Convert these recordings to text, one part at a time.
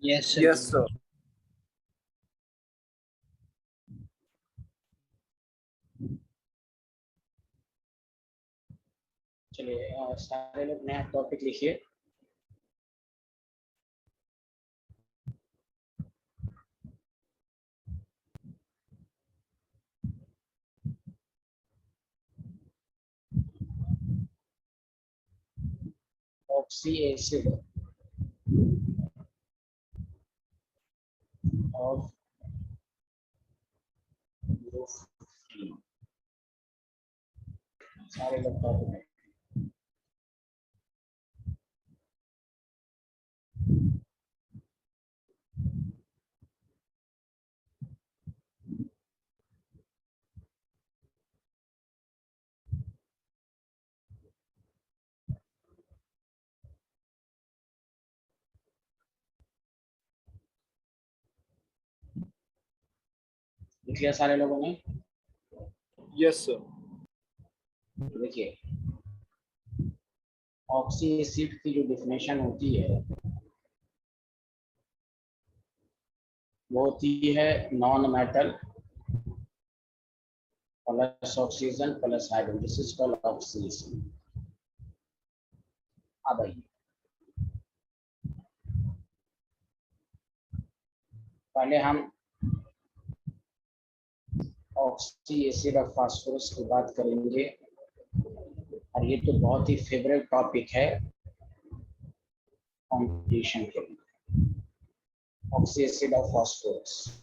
Yes, sir. Yes, sir. चलिए सारे लोग नया टॉपिक लिखिए। ऑक्सी एसिड ऑफ ग्रुप, सारे लोग टॉपिक लिख लिया सारे लोगों ने? Yes, sir. देखिए, ऑक्सी एसिड की जो डेफिनेशन होती है वो होती है non metal plus oxygen plus hydrogen, this is called oxy acid. अब आइए, पहले हम ऑक्सी एसिड और फास्फोरस की बात करेंगे, और ये तो बहुत ही फेवरेट टॉपिक है कंपटीशन के लिए। ऑक्सी एसिड और फास्फोरस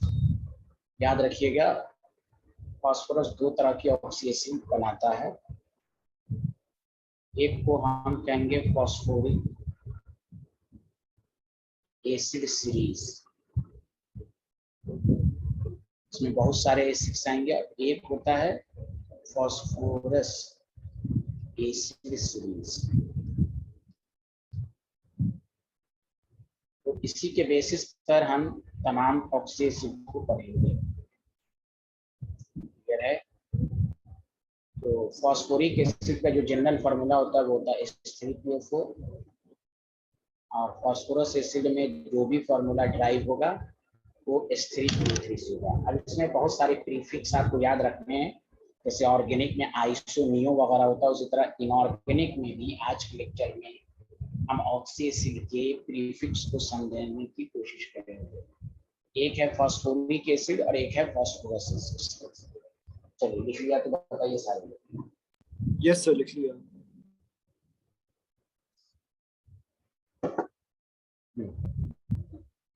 याद रखिएगा, फास्फोरस दो तरह की ऑक्सी एसिड बनाता है। एक को हम कहेंगे फास्फोरिक एसिड सीरीज, इसमें बहुत सारे एसिड्स आएंगे, और एक होता है फास्फोरस एसिड सीरीज। तो इसी के बेसिस पर हम तमाम ऑक्सी एसिड को पढ़ेंगे। क्लियर है? तो फास्फोरिक एसिड का जो जनरल फार्मूला होता है वो होता है H3PO4, और फास्फोरस एसिड में जो भी फार्मूला ड्राइव होगा वो H3PO3 से होगा। अब इसमें बहुत सारे प्रीफिक्स आपको याद रखने हैं, जैसे ऑर्गेनिक में आइसो नियो वगैरह होता है, उसी तरह इनऑर्गेनिक में भी आज के लेक्चर में हम ऑक्सी एसिड के प्रीफिक्स को समझने की कोशिश करेंगे। एक है फास्फोरिक एसिड और एक है फास्फोरस एसिड। चलिए लिख लिया तो बताइए सारे लोग। Yes, sir. लिख लिया।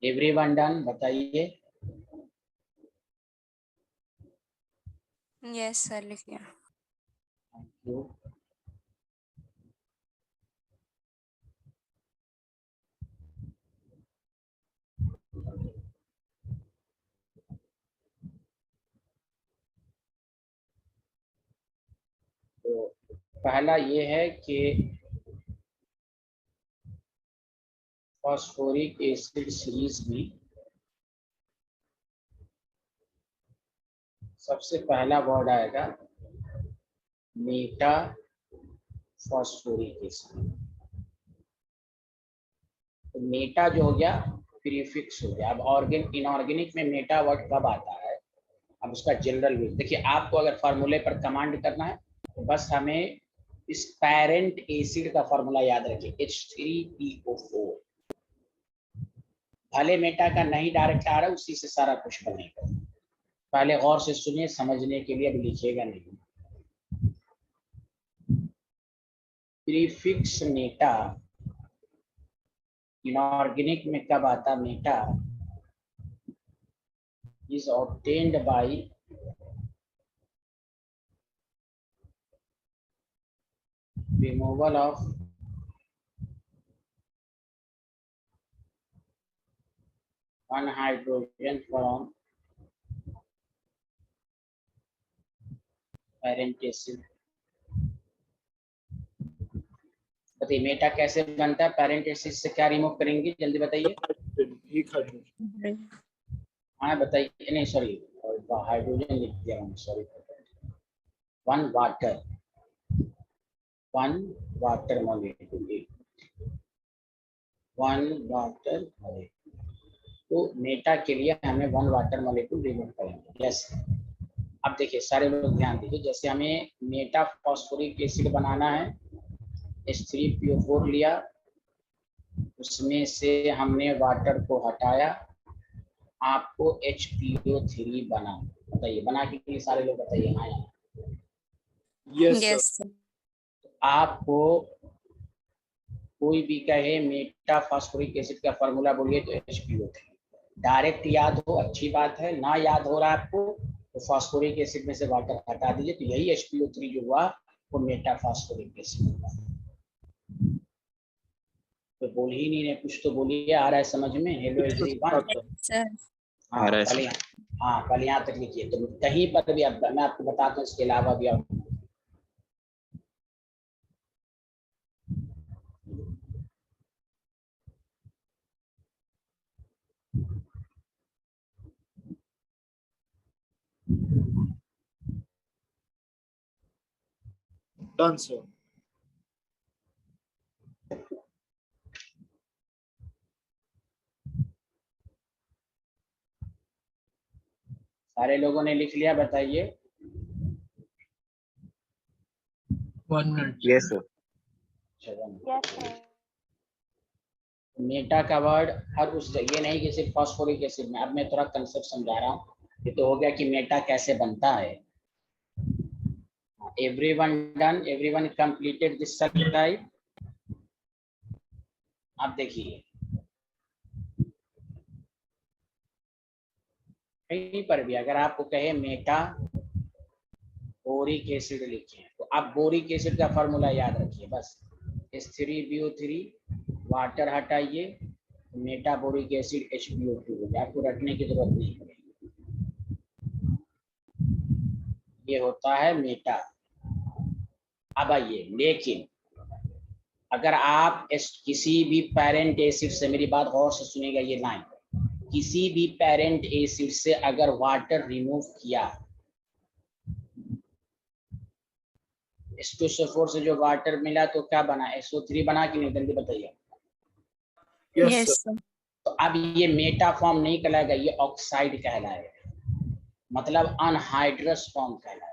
Everyone done? बताइए। यस सर, लिख लिया। Thank you. तो पहला ये है कि फास्फोरिक एसिड सीरीज में सबसे पहला वर्ड आएगा मेटा फास्फोरिक एसिड। तो मेटा जो हो गया प्रीफिक्स हो गया। अब इनऑर्गेनिक में मेटा वर्ड कब आता है, अब उसका जनरल यूज देखिए। आपको अगर फार्मूले पर कमांड करना है तो बस हमें इस पेरेंट एसिड का फार्मूला याद रखिए, H3PO4। भले मेटा का नहीं डायरेक्ट आ रहा है, उसी से सारा कुछ बनेगा। पहले गौर से सुनिए, समझने के लिए, अब लिखिएगा नहीं। प्रीफिक्स मेटा इनऑर्गेनिक में कब आता? Meta is obtained bye removal of one hydrogen from parent acid। बताइए मेटा कैसे बनता है? पेरेंट एसिड से क्या रिमूव करेंगे, जल्दी बताइए। एक हाइड्रोजन। हाँ बताइए। नहीं सॉरी, हाइड्रोजन लिख दिया मैंने, sorry. One water molecule, one water molecule. तो मेटा के लिए हमें 1 वाटर मॉलिक्यूल रिमूव करेंगे। यस, अब देखिए सारे लोग ध्यान दीजिए, जैसे हमें मेटा फॉस्फोरिक एसिड बनाना है, H3PO4 लिया, उसमें से हमने वाटर को हटाया, आपको HPO3 बना। बताइए, बना के लिए सारे लोग बताइए हाँ या Yes, sir. Yes, sir. आपको कोई भी कहे मेटा फॉस्फोरिक एसिड का फॉर्मूला बोलिए तो HPO3 डायरेक्ट याद हो, अच्छी बात है। ना याद हो रहा है आपको तो फॉस्फोरिक एसिड में से वाटर हटा दीजिए, तो यही HPO3 जो हुआ वो मेटा फॉस्फोरिक एसिड हुआ। तो बोल ही नहीं रहे, कुछ तो बोलिए, आ रहा है समझ में? Hello everyone. Sir. हाँ पहले, हाँ पहले यहाँ तक लिखिए, तो कहीं पर भी अब मैं आपको बताता हूँ इसके अलावा भी आप Done, sir. सारे लोगों ने लिख लिया, बताइए। 1 minute. Yes, sir. मेटा का वर्ड हर उस ये नहीं कि सिर्फ फॉस्फोरिक एसिड में। अब मैं थोड़ा कंसेप्ट समझा रहा हूँ। ये तो हो गया कि मेटा कैसे बनता है। Everyone done, everyone completed this cell type. अब देखिए कहीं पर भी अगर आपको कहे मेटा बोरिक एसिड लिखे तो आप बोरिक एसिड का फॉर्मूला याद रखिए बस। H3BO3 वाटर हटाइए, मेटा बोरिक एसिड HBO2 हो गया, आपको रटने की जरूरत नहीं पड़ेगी। ये होता है मेटा। अब आइए, लेकिन अगर आप किसी भी पेरेंट एसिड से, मेरी बात गौर से सुनिएगा ये लाइन, किसी भी पेरेंट एसिड से अगर वाटर रिमूव किया, H2SO4 से जो वाटर मिला तो क्या बना? SO3 बना कि नहीं? जल्दी बताइए। Yes, Yes, sir. sir. तो अब ये मेटा फॉर्म नहीं कहलाएगा, ये ऑक्साइड कहलाएगा, मतलब अनहाइड्रस फॉर्म कहलाएगा।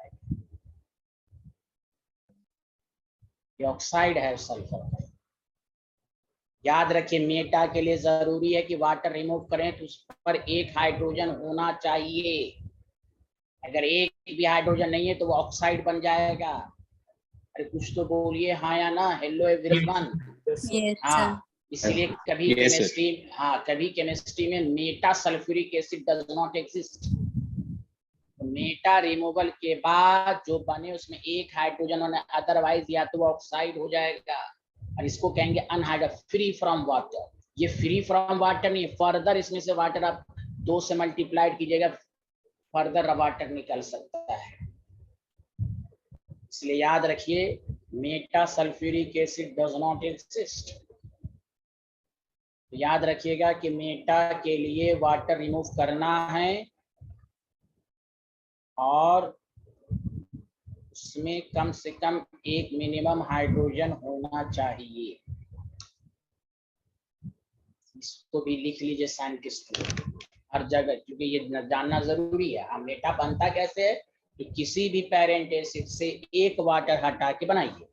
ये ऑक्साइड है सल्फर का। याद रखिए मेटा के लिए जरूरी है कि वाटर रिमूव करें तो उस पर एक हाइड्रोजन होना चाहिए। अगर एक भी हाइड्रोजन नहीं है तो वो ऑक्साइड बन जाएगा। अरे कुछ तो बोलिए हाँ या ना। Hello everyone. Yes, sir. Yes, sir. हाँ, इसलिए कभी Yes, sir. केमिस्ट्री, हाँ कभी केमिस्ट्री में Meta sulphuric acid does not exist. Meta removal के बाद जो बने उसमें एक हाइड्रोजन होना, अदरवाइज या तो वो ऑक्साइड हो जाएगा, और इसको कहेंगे अनहाइड्रस, फ्री फ्रॉम वाटर। ये फ्री फ्रॉम वाटर नहीं, फर्दर इसमें से वाटर आप 2 से मल्टीप्लाइड कीजिएगा, फर्दर वाटर निकल सकता है। इसलिए याद रखिए Meta sulphuric acid does not exist. याद रखिएगा कि मेटा के लिए वाटर रिमूव करना है और उसमें कम से कम एक मिनिमम हाइड्रोजन होना चाहिए। इसको भी लिख लीजिए साइंटिस्ट हर जगह, क्योंकि ये जानना जरूरी है। हम मेटा बनता कैसे है कि किसी भी पेरेंट एसिड से एक वाटर हटा के बनाइए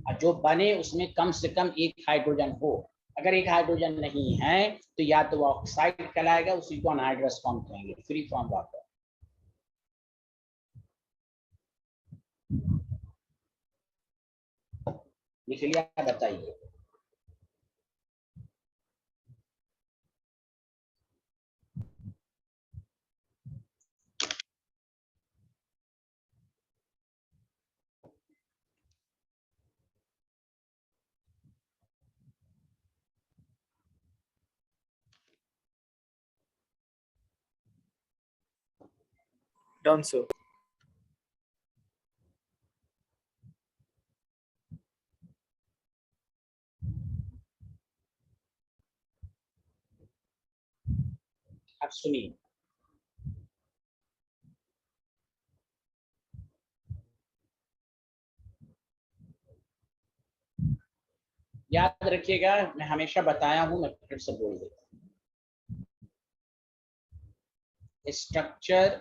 और जो बने उसमें कम से कम एक हाइड्रोजन हो। अगर एक हाइड्रोजन नहीं है तो या तो वो ऑक्साइड कहलाएगा, उसी को अनहाइड्रस फॉर्म कहेंगे, फ्री फ्रॉम वाटर। लिख लिया? बताइए। Done, sir. अब सुनिए, याद रखिएगा, मैं हमेशा बताया हूं, मैं फिर से बोल देता हूं। Structure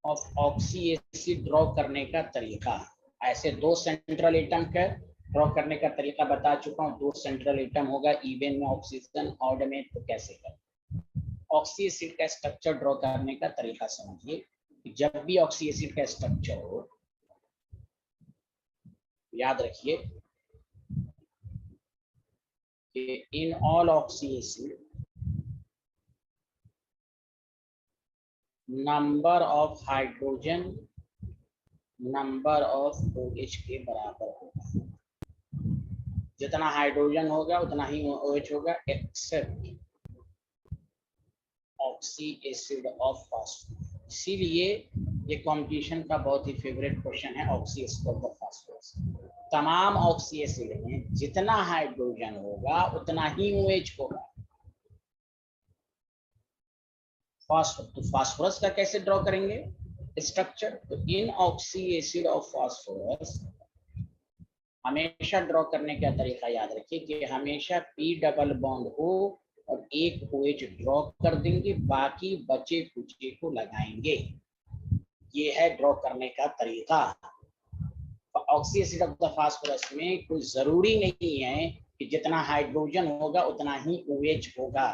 of oxy acid draw करने का तरीका। ऐसे दो सेंट्रल एटम का ड्रॉ करने का तरीका बता चुका हूँ। दो सेंट्रल एटम होगा, इवन में ऑक्सीजन, ऑड में तो कैसे कर। ऑक्सी एसिड का स्ट्रक्चर ड्रॉ करने का तरीका समझिए। जब भी ऑक्सी एसिड का स्ट्रक्चर हो, याद रखिए कि in all oxy acid number of hydrogen number of OH के बराबर होगा। जितना हाइड्रोजन होगा उतना ही OH होगा, except oxy acid of phosphorus. इसीलिए ये कंपटीशन का बहुत ही फेवरेट क्वेश्चन है, ऑक्सी एसिड ऑफ फास्फोरस। तमाम ऑक्सी एसिड में जितना हाइड्रोजन होगा उतना ही OH होगा। तो फास्फोरस का कैसे ड्रॉ करेंगे स्ट्रक्चर? तो इन ऑक्सी एसिड ऑफ फास्फोरस हमेशा ड्रॉ करने का तरीका याद रखिए कि हमेशा P डबल बॉन्ड हो और एक OH ड्रॉ कर देंगे, बाकी बचे कुचे को लगाएंगे। ये है ड्रॉ करने का तरीका। Oxy acid of the phosphorus में कोई जरूरी नहीं है कि जितना हाइड्रोजन होगा उतना ही OH होगा।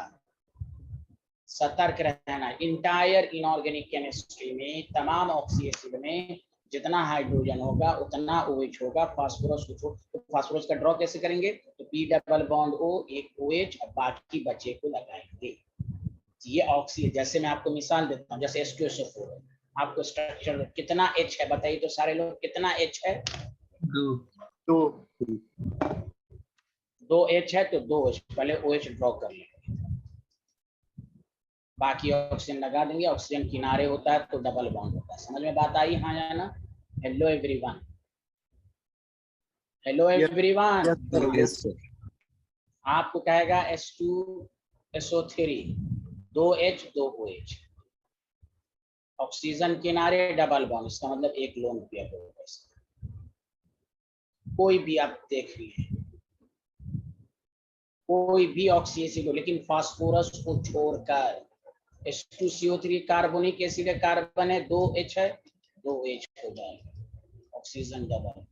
सतर्क रहना। इंटायर इनऑर्गेनिक केमिस्ट्री में तमाम ऑक्सी एसिड में जितना हाइड्रोजन होगा उतना OH होगा। फास्फोरस को तो फास्फोरस का ड्रॉ कैसे करेंगे? तो P डबल बॉन्ड O, एक OH और बाकी बचे को लगाएंगे। ये ऑक्सी, जैसे मैं आपको मिसाल देता हूँ, जैसे H2SO4 आपको स्ट्रक्चर कितना H है बताइए तो सारे लोग, कितना H है? 2 H है तो 2 H, पहले OH ड्रॉ कर लेंगे, बाकी ऑक्सीजन लगा देंगे। ऑक्सीजन किनारे होता है तो डबल बॉन्ड होता है। समझ में बात आई? हाँ या ना? Hello everyone, hello everyone. Yes sir. आपको कहेगा H2SO3 2H 2 OH, ऑक्सीजन किनारे डबल बॉन्ड, इसका मतलब एक लोन पेयर होगा। कोई भी आप देख लिए, कोई भी ऑक्सी एसिड हो, लेकिन फास्फोरस को छोड़कर H2CO3 कार्बोनिक एसिड है, कार्बन है, 2H है, 2H हो जाएगा, ऑक्सीजन डबल,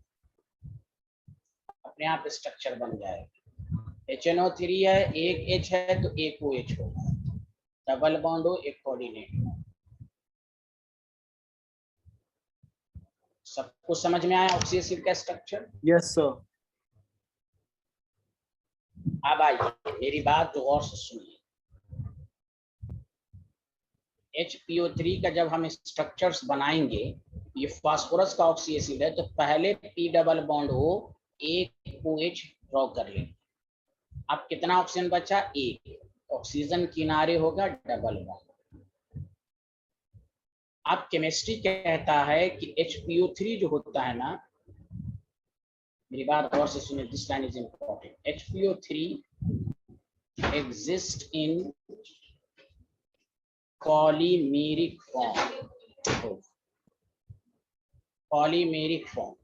अपने आप स्ट्रक्चर बन जाएगा। HNO3 है, एक H है तो एक OH होगा, डबल बॉन्ड हो, एक कोऑर्डिनेट हो। सबको समझ में आया ऑक्सी एसिड का स्ट्रक्चर? Yes sir. अब आइए मेरी बात तो और से सुनिए। HPO3 का जब हम स्ट्रक्चर्स बनाएंगे, ये फास्फोरस का ऑक्सी एसिड है, तो पहले P डबल बॉन्ड हो, एक OH ड्रॉ कर लेंगे। अब कितना ऑक्सीजन बचा? एक, ऑक्सीजन किनारे होगा डबल बॉन्ड। अब केमिस्ट्री कहता है कि HPO3 जो होता है ना, मेरी बात गौर से सुनिए, this line is important. HPO3 exist in polymeric form, polymeric form,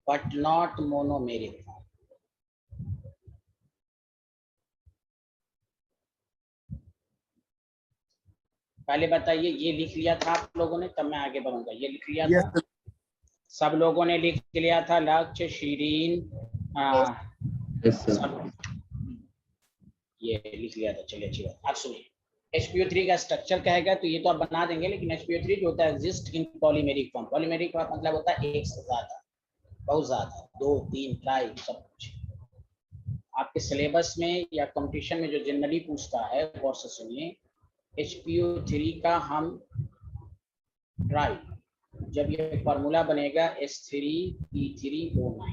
but not monomeric form. पहले बताइए, ये लिख लिया था आप लोगों ने? तब मैं आगे बढ़ूंगा। ये लिख लिया था? सब लोगों ने लिख लिया था? लक्ष्य, शीरीन, सब ये लिख लिया था। चलिए अच्छी बात। अब सुनिए, HPO3 का स्ट्रक्चर कहेगा तो ये तो आप बना देंगे, लेकिन HPO3 जो होता है exist in polymeric form. Polymeric का मतलब होता है एक से ज्यादा, बहुत ज्यादा, 2 3 ट्राई सब कुछ। आपके सिलेबस में या कंपटीशन में जो जनरली पूछता है, गौर से सुनिए, HPO3 का हम ट्राई, जब ये फॉर्मूला बनेगा H3P3O9,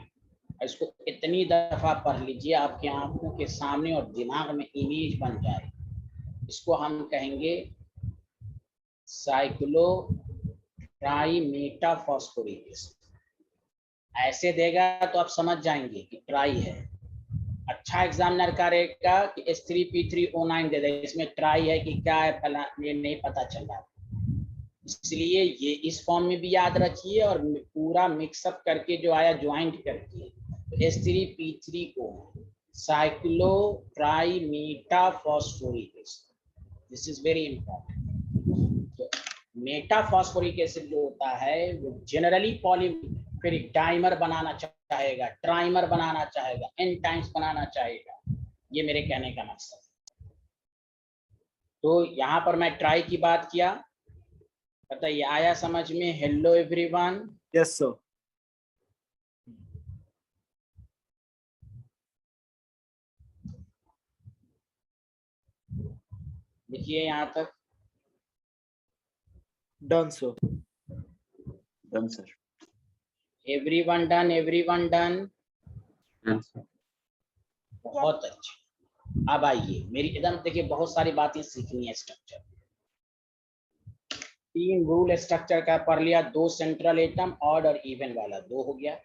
इसको इतनी दफा पढ़ लीजिए आपकी आंखों के सामने और दिमाग में इमेज बन जाए। इसको हम कहेंगे साइक्लो ट्राई मेटाफॉस्फोरिक एसिड। ऐसे देगा तो आप समझ जाएंगे कि ट्राई है। अच्छा एग्जामिनर करेगा कि H3P3O9 दे दे, इसमें ट्राई है कि क्या है, फला, ये नहीं पता चला। इसलिए ये इस फॉर्म में भी याद रखिए और पूरा मिक्सअप करके जो आया ज्वाइंट करके, तो H3P3O cyclotrimetaphosphoric acid, this is very important. Metaphosphoric acid जो होता है वो जनरली पॉलीफेरिक डाइमर बनाना चाहेगा, ट्राइमर बनाना चाहेगा, एन टाइम्स बनाना चाहेगा, ये मेरे कहने का मकसद है। तो यहाँ पर मैं ट्राई की बात किया, बताइए आया समझ में? Hello everyone. Yes, sir. देखिए यहाँ तक Done, sir. Done, sir. Everyone done, everyone done. Done, sir. बहुत अच्छा। अब आइए मेरी एकदम देखिए, बहुत सारी बातें सीखनी है। स्ट्रक्चर 3 रूल स्ट्रक्चर का पढ़ लिया, 2 सेंट्रल एटम, ऑड और इवन वाला 2 हो गया।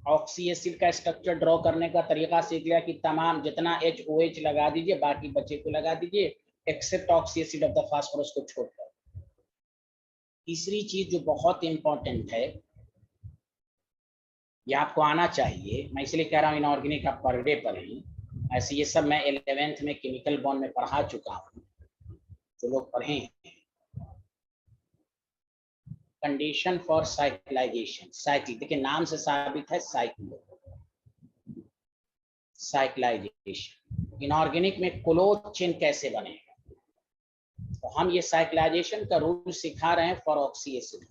ऑक्सी एसिड का स्ट्रक्चर ड्रॉ करने का तरीका सीख लिया कि तमाम जितना HOH लगा दीजिए, बाकी बचे को लगा दीजिए, except oxy acid of the phosphorus को छोड़कर। तीसरी चीज जो बहुत इंपॉर्टेंट है, ये आपको आना चाहिए, मैं इसलिए कह रहा हूँ इनऑर्गेनिक आप पर डे पढ़ें, ऐसे ये सब मैं 11th में केमिकल बॉन्ड में पढ़ा चुका हूँ, जो लोग पढ़े हैं। कंडीशन फॉर साइक्लाइजेशन, साइकिल देखिए नाम से साबित है, साइक्लाइजेशन। इनऑर्गेनिक में क्लोज चेन कैसे बनेगा, तो हम ये साइक्लाइजेशन का रूल सिखा रहे हैं for oxy acid.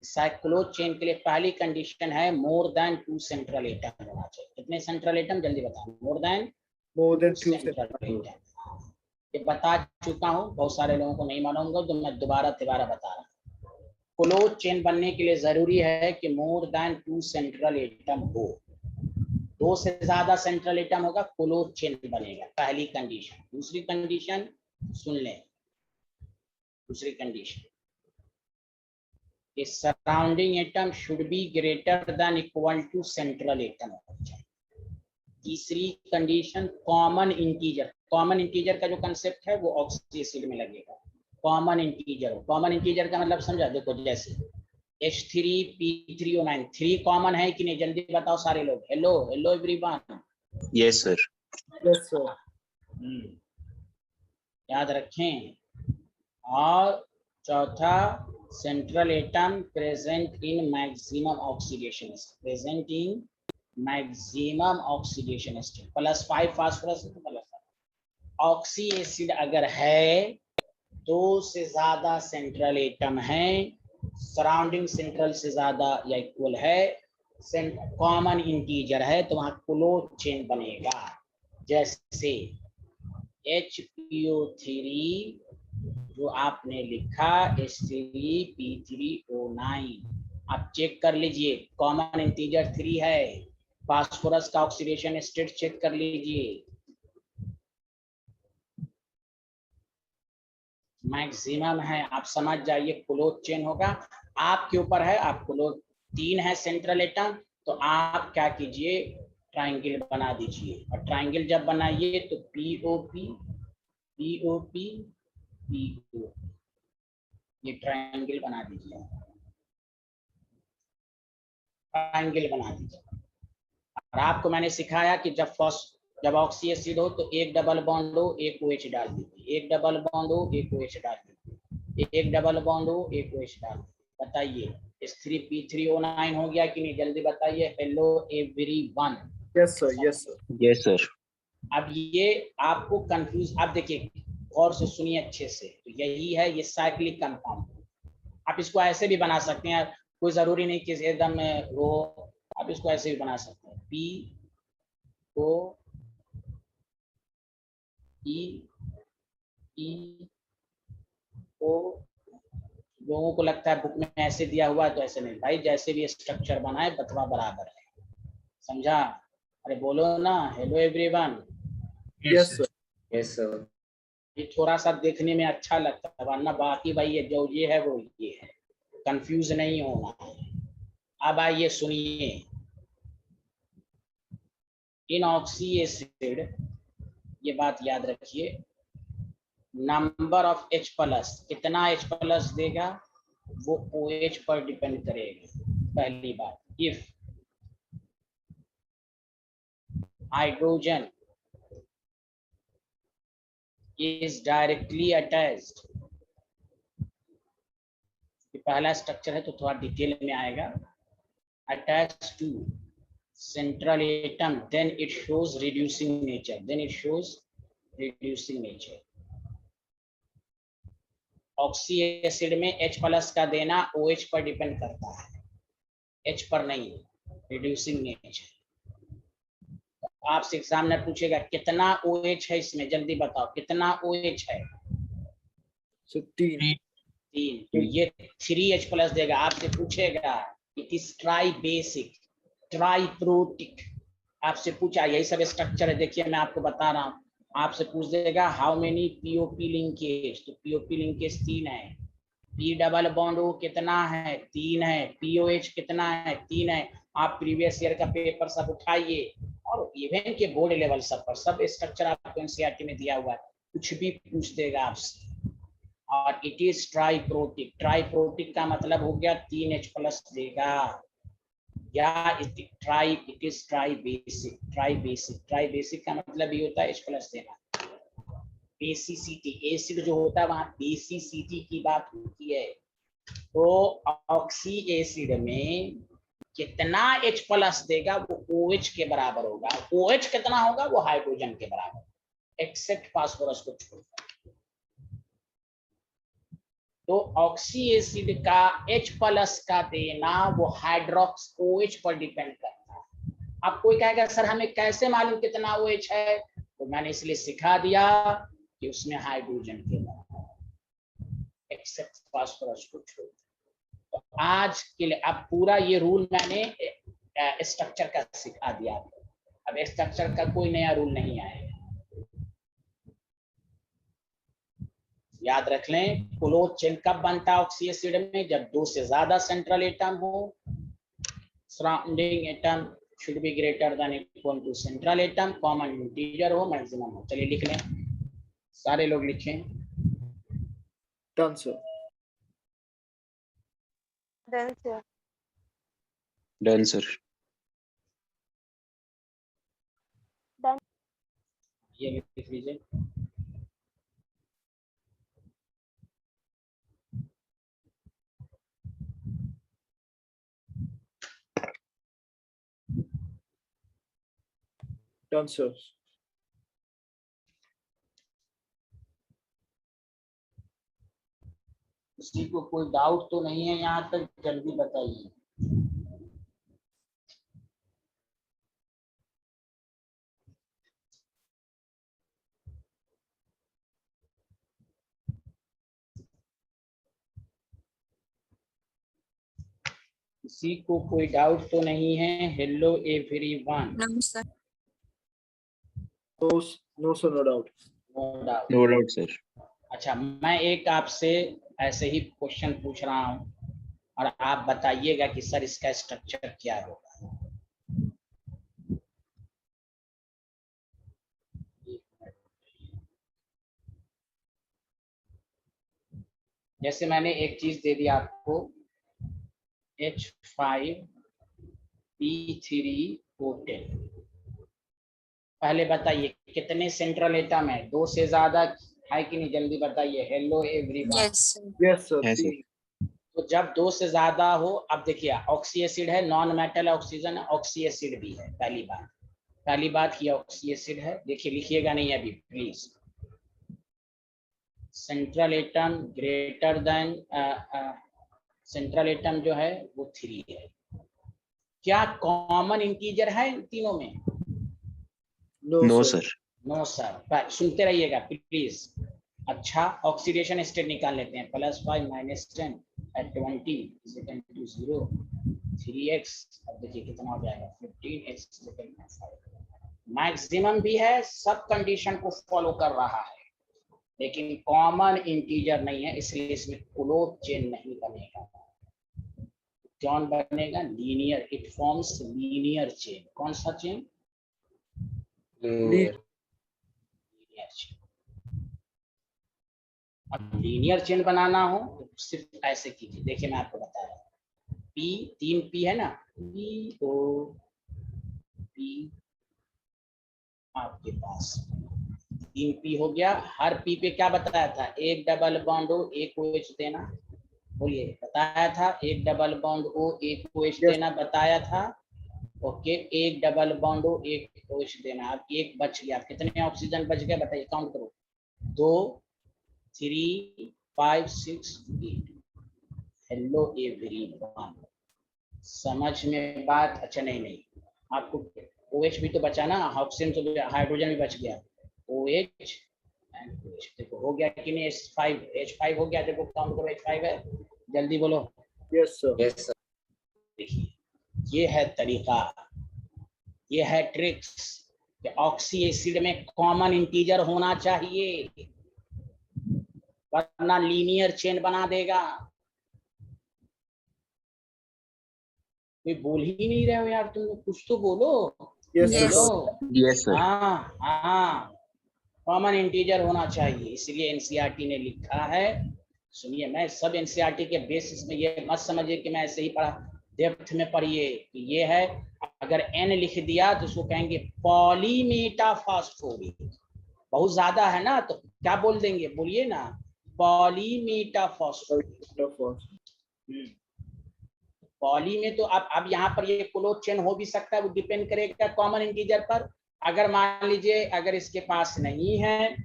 Cyclos chain के लिए पहली कंडीशन है मोर देन 2 सेंट्रल एटम होना चाहिए। कितने सेंट्रल एटम जल्दी बताओ? More than 2 central central. Atom. ये बता चुका हूँ, बहुत सारे लोगों को नहीं मालूंगा, तो मैं दोबारा बता रहा हूँ। क्लोज चेन बनने के लिए जरूरी है कि मोर देन 2 सेंट्रल एटम हो। 2 से ज्यादा सेंट्रल एटम होगा, क्लोज चेन बनेगा, पहली कंडीशन। दूसरी कंडीशन सुन लें, दूसरी condition, surrounding atom should be greater than equal to central atom होना चाहिए। तीसरी condition common integer, common integer का जो कंसेप्ट है वो ऑक्सी एसिड में लगेगा। कॉमन इंटीजर, कॉमन इंटीजर का मतलब समझा? देखो जैसे H3P3O9, 3 कॉमन है कि नहीं? जल्दी बताओ सारे लोग। Hello hello everyone. Yes, sir. Yes, sir. याद रखें। और चौथा, central atom present in maximum oxidation, present in maximum oxidation state, +5 phosphorus तो +5। ऑक्सी एसिड अगर है 2 से ज्यादा सेंट्रल एटम है, सराउंडिंग सेंट्रल से ज्यादा या इक्वल है, कॉमन इंटीजर है, तो वहां क्लोज चेन बनेगा। जैसे HPO3 जो आपने लिखा H3P3O9, आप चेक कर लीजिए, कॉमन इंटीजर 3 है। फास्फोरस का ऑक्सीडेशन स्टेट चेक कर लीजिए, मैक्सिमम है, आप समझ जाइए क्लोज चेन होगा। आपके ऊपर है, आप क्लोज 3 है सेंट्रल एटम, तो आप क्या कीजिए, ट्राइंगल बना दीजिए। और ट्राइंगल जब बनाइए तो POP POP POP, ये ट्राइंगल बना दीजिए, ट्राइंगल बना दीजिए। और आपको मैंने सिखाया कि जब ऑक्सी एसिड हो तो एक डबल बॉन्ड हो, एक OH डाल दीजिए, एक डबल बॉन्ड हो, एक OH डाल दीजिए, एक डबल बॉन्ड हो, एक OH डाल दीजिए। बताइए H3P3O9 हो गया कि नहीं? जल्दी बताइए। Hello everyone. Yes, sir. Yes, sir. Yes, sir. अब ये आपको कंफ्यूज, आप देखिए गौर से सुनिए अच्छे से, तो यही है ये साइक्लिक कंपाउंड। आप इसको ऐसे भी बना सकते हैं, कोई जरूरी नहीं कि एकदम वो, आप इसको ऐसे भी बना सकते हैं, POE O। लोगों को लगता है बुक में ऐसे दिया हुआ है, तो ऐसे नहीं भाई, जैसे भी स्ट्रक्चर बनाए बतवा बराबर है, समझा? अरे बोलो ना, hello everyone. Yes, sir. Yes, sir. ये थोड़ा सा देखने में अच्छा लगता है, वरना बाकी भाई ये जो ये है वो ये है, कंफ्यूज नहीं होना है। अब आइए सुनिए, इन ऑक्सी एसिड, ये बात याद रखिए, नंबर ऑफ H+, कितना H+ देगा वो OH पर डिपेंड करेगा। पहली बात, if hydrogen is directly attached, पहला स्ट्रक्चर है तो थोड़ा डिटेल में आएगा, attach to central atom, then it shows reducing nature, oxy acid में H प्लस का देना OH पर डिपेंड करता है, H पर नहीं, रिड्यूसिंग नेचर। आपसे एग्जामिनर पूछेगा कितना OH है इसमें, जल्दी बताओ कितना OH है, 3 तो ये 3H प्लस देगा। आपसे पूछेगा it is try basic, try protic, आपसे पूछा, यही सब स्ट्रक्चर है। देखिए मैं आपको बता रहा हूँ, आपसे पूछ देगा हाउ मेनी पीओपी लिंकेज, तो पीओपी लिंकेज 3 है, पी डबल बॉन्ड ओ कितना है, 3 है, पीओएच कितना है, 3 है। आप प्रीवियस ईयर का पेपर सब उठाइए और इवन के बोर्ड लेवल सब पर सब स्ट्रक्चर आपको एनसीईआरटी में दिया हुआ है, कुछ भी पूछ देगा आपसे। और इट इज ट्राइप्रोटिक, ट्राइप्रोटिक का मतलब हो गया 3H प्लस देगा, या it is try basic, try basic का मतलब ये होता है H प्लस देना। बेसिसिटी, एसिड जो होता है वहां बेसिसिटी की बात होती है, तो ऑक्सी एसिड में कितना H प्लस देगा वो OH के बराबर होगा, OH कितना होगा वो हाइड्रोजन के बराबर, एक्सेप्ट फास्फोरस को छोड़कर। तो ऑक्सी एसिड का H प्लस का देना वो हाइड्रोक्स OH पर डिपेंड करता है। अब कोई कहेगा सर हमें कैसे मालूम कितना OH है, तो मैंने इसलिए सिखा दिया कि उसमें हाइड्रोजन के बराबर एक्सेप्ट फास्फोरस को छोड़। तो आज के लिए अब पूरा ये रूल मैंने स्ट्रक्चर का सिखा दिया, अब स्ट्रक्चर का कोई नया रूल नहीं आएगा। याद रख लें, क्लोज चेन कब बनता है ऑक्सी एसिड में, जब 2 से ज्यादा सेंट्रल एटम हो, surrounding atom should be greater than equal to central atom, common integer हो, मैक्सिमम हो। चलिए लिख लें, सारे लोग लिखें। Done, sir. Done, sir. Done, sir. ये लिख लीजिए। Done, sir. किसी को कोई डाउट तो नहीं है यहाँ तक, जल्दी बताइए। किसी को कोई डाउट तो नहीं है? Hello everyone. No, sir. No, no, sir, no doubt. No doubt. No doubt, sir. अच्छा, मैं एक आपसे ऐसे ही क्वेश्चन पूछ रहा हूँ और आप बताइएगा कि सर इसका स्ट्रक्चर क्या होगा। जैसे मैंने एक चीज दे दी आपको, H5P3O10, पहले बताइए कितने सेंट्रल एटम है, 2 से ज्यादा है कि नहीं, जल्दी बताइए। Hello everyone. Yes, sir. Yes, sir. Yes, sir. तो जब 2 से ज्यादा हो, अब देखिए ऑक्सी एसिड है, नॉन मेटल ऑक्सीजन है, ऑक्सी एसिड भी है। पहली बात ये ऑक्सी एसिड है। देखिए लिखिएगा नहीं अभी please. Central atom greater than, central atom जो है वो 3 है। क्या कॉमन इंटीजर है इन तीनों में? No, No, sir. sir. No sir, सुनते रहिएगा प्लीज। अच्छा, ऑक्सीडेशन स्टेट निकाल लेते हैं, +5 -10 at 20 is equal to 0, 3x, अब देखिए कितना हो जाएगा, 15x is equal to 5। Maximum भी है, सब कंडीशन को फॉलो कर रहा है, लेकिन कॉमन इंटीजर नहीं है, इसलिए इसमें क्लोज चेन नहीं बनेगा। कौन बनेगा? Linear, it forms linear chain. कौन सा चेन? Lead. Linear chain. अब लीनियर चेन बनाना हो तो सिर्फ ऐसे कीजिए। देखिए मैं आपको बता रहा हूँ, P 3 P है ना, PO, P आपके पास 3 पी हो गया। हर पी पे क्या बताया था, एक डबल बॉन्ड हो एक OH देना, बोलिए बताया था, एक डबल बॉन्ड हो एक OH Yes. देना बताया था। ओके, एक डबल बॉन्ड हो एक OH देना। अब एक बच गया, कितने ऑक्सीजन बच गए बताइए, काउंट करो, 2 3 5 6 8। हेलो एवरीवन, समझ में बात? अच्छा नहीं नहीं, आपको OH भी तो बचा ना, ऑक्सीजन तो, हाइड्रोजन भी बच गया, OH एंड OH। देखो हो गया कि नहीं, H5 हो गया, देखो काउंट करो, H5 है, जल्दी बोलो। Yes, sir. Yes, sir. देखिए ये है तरीका, ये है ट्रिक्स कि ऑक्सी एसिड में कॉमन इंटीजर होना चाहिए, वरना लीनियर चेन बना देगा। कोई बोल ही नहीं रहे हो यार, तुम कुछ तो बोलो। Yes, Yes. sir. Yes, sir. हाँ हाँ, कॉमन इंटीजर होना चाहिए, इसलिए एनसीईआरटी ने लिखा है। सुनिए, मैं सब एनसीईआरटी के बेसिस में, ये मत समझिए कि मैं ऐसे ही पढ़ा, डेप्थ में पढ़िए कि ये है। अगर एन लिख दिया तो उसको कहेंगे पॉलीमेटाफॉस्फोरिक, बहुत ज्यादा है ना, तो क्या बोल देंगे, बोलिए ना, पॉलीमेटाफॉस्फोरिक। Of course. पॉली में तो अब यहाँ पर ये क्लोज चेन हो भी सकता है, वो डिपेंड करेगा कॉमन इंटीजर पर। अगर मान लीजिए अगर इसके पास नहीं है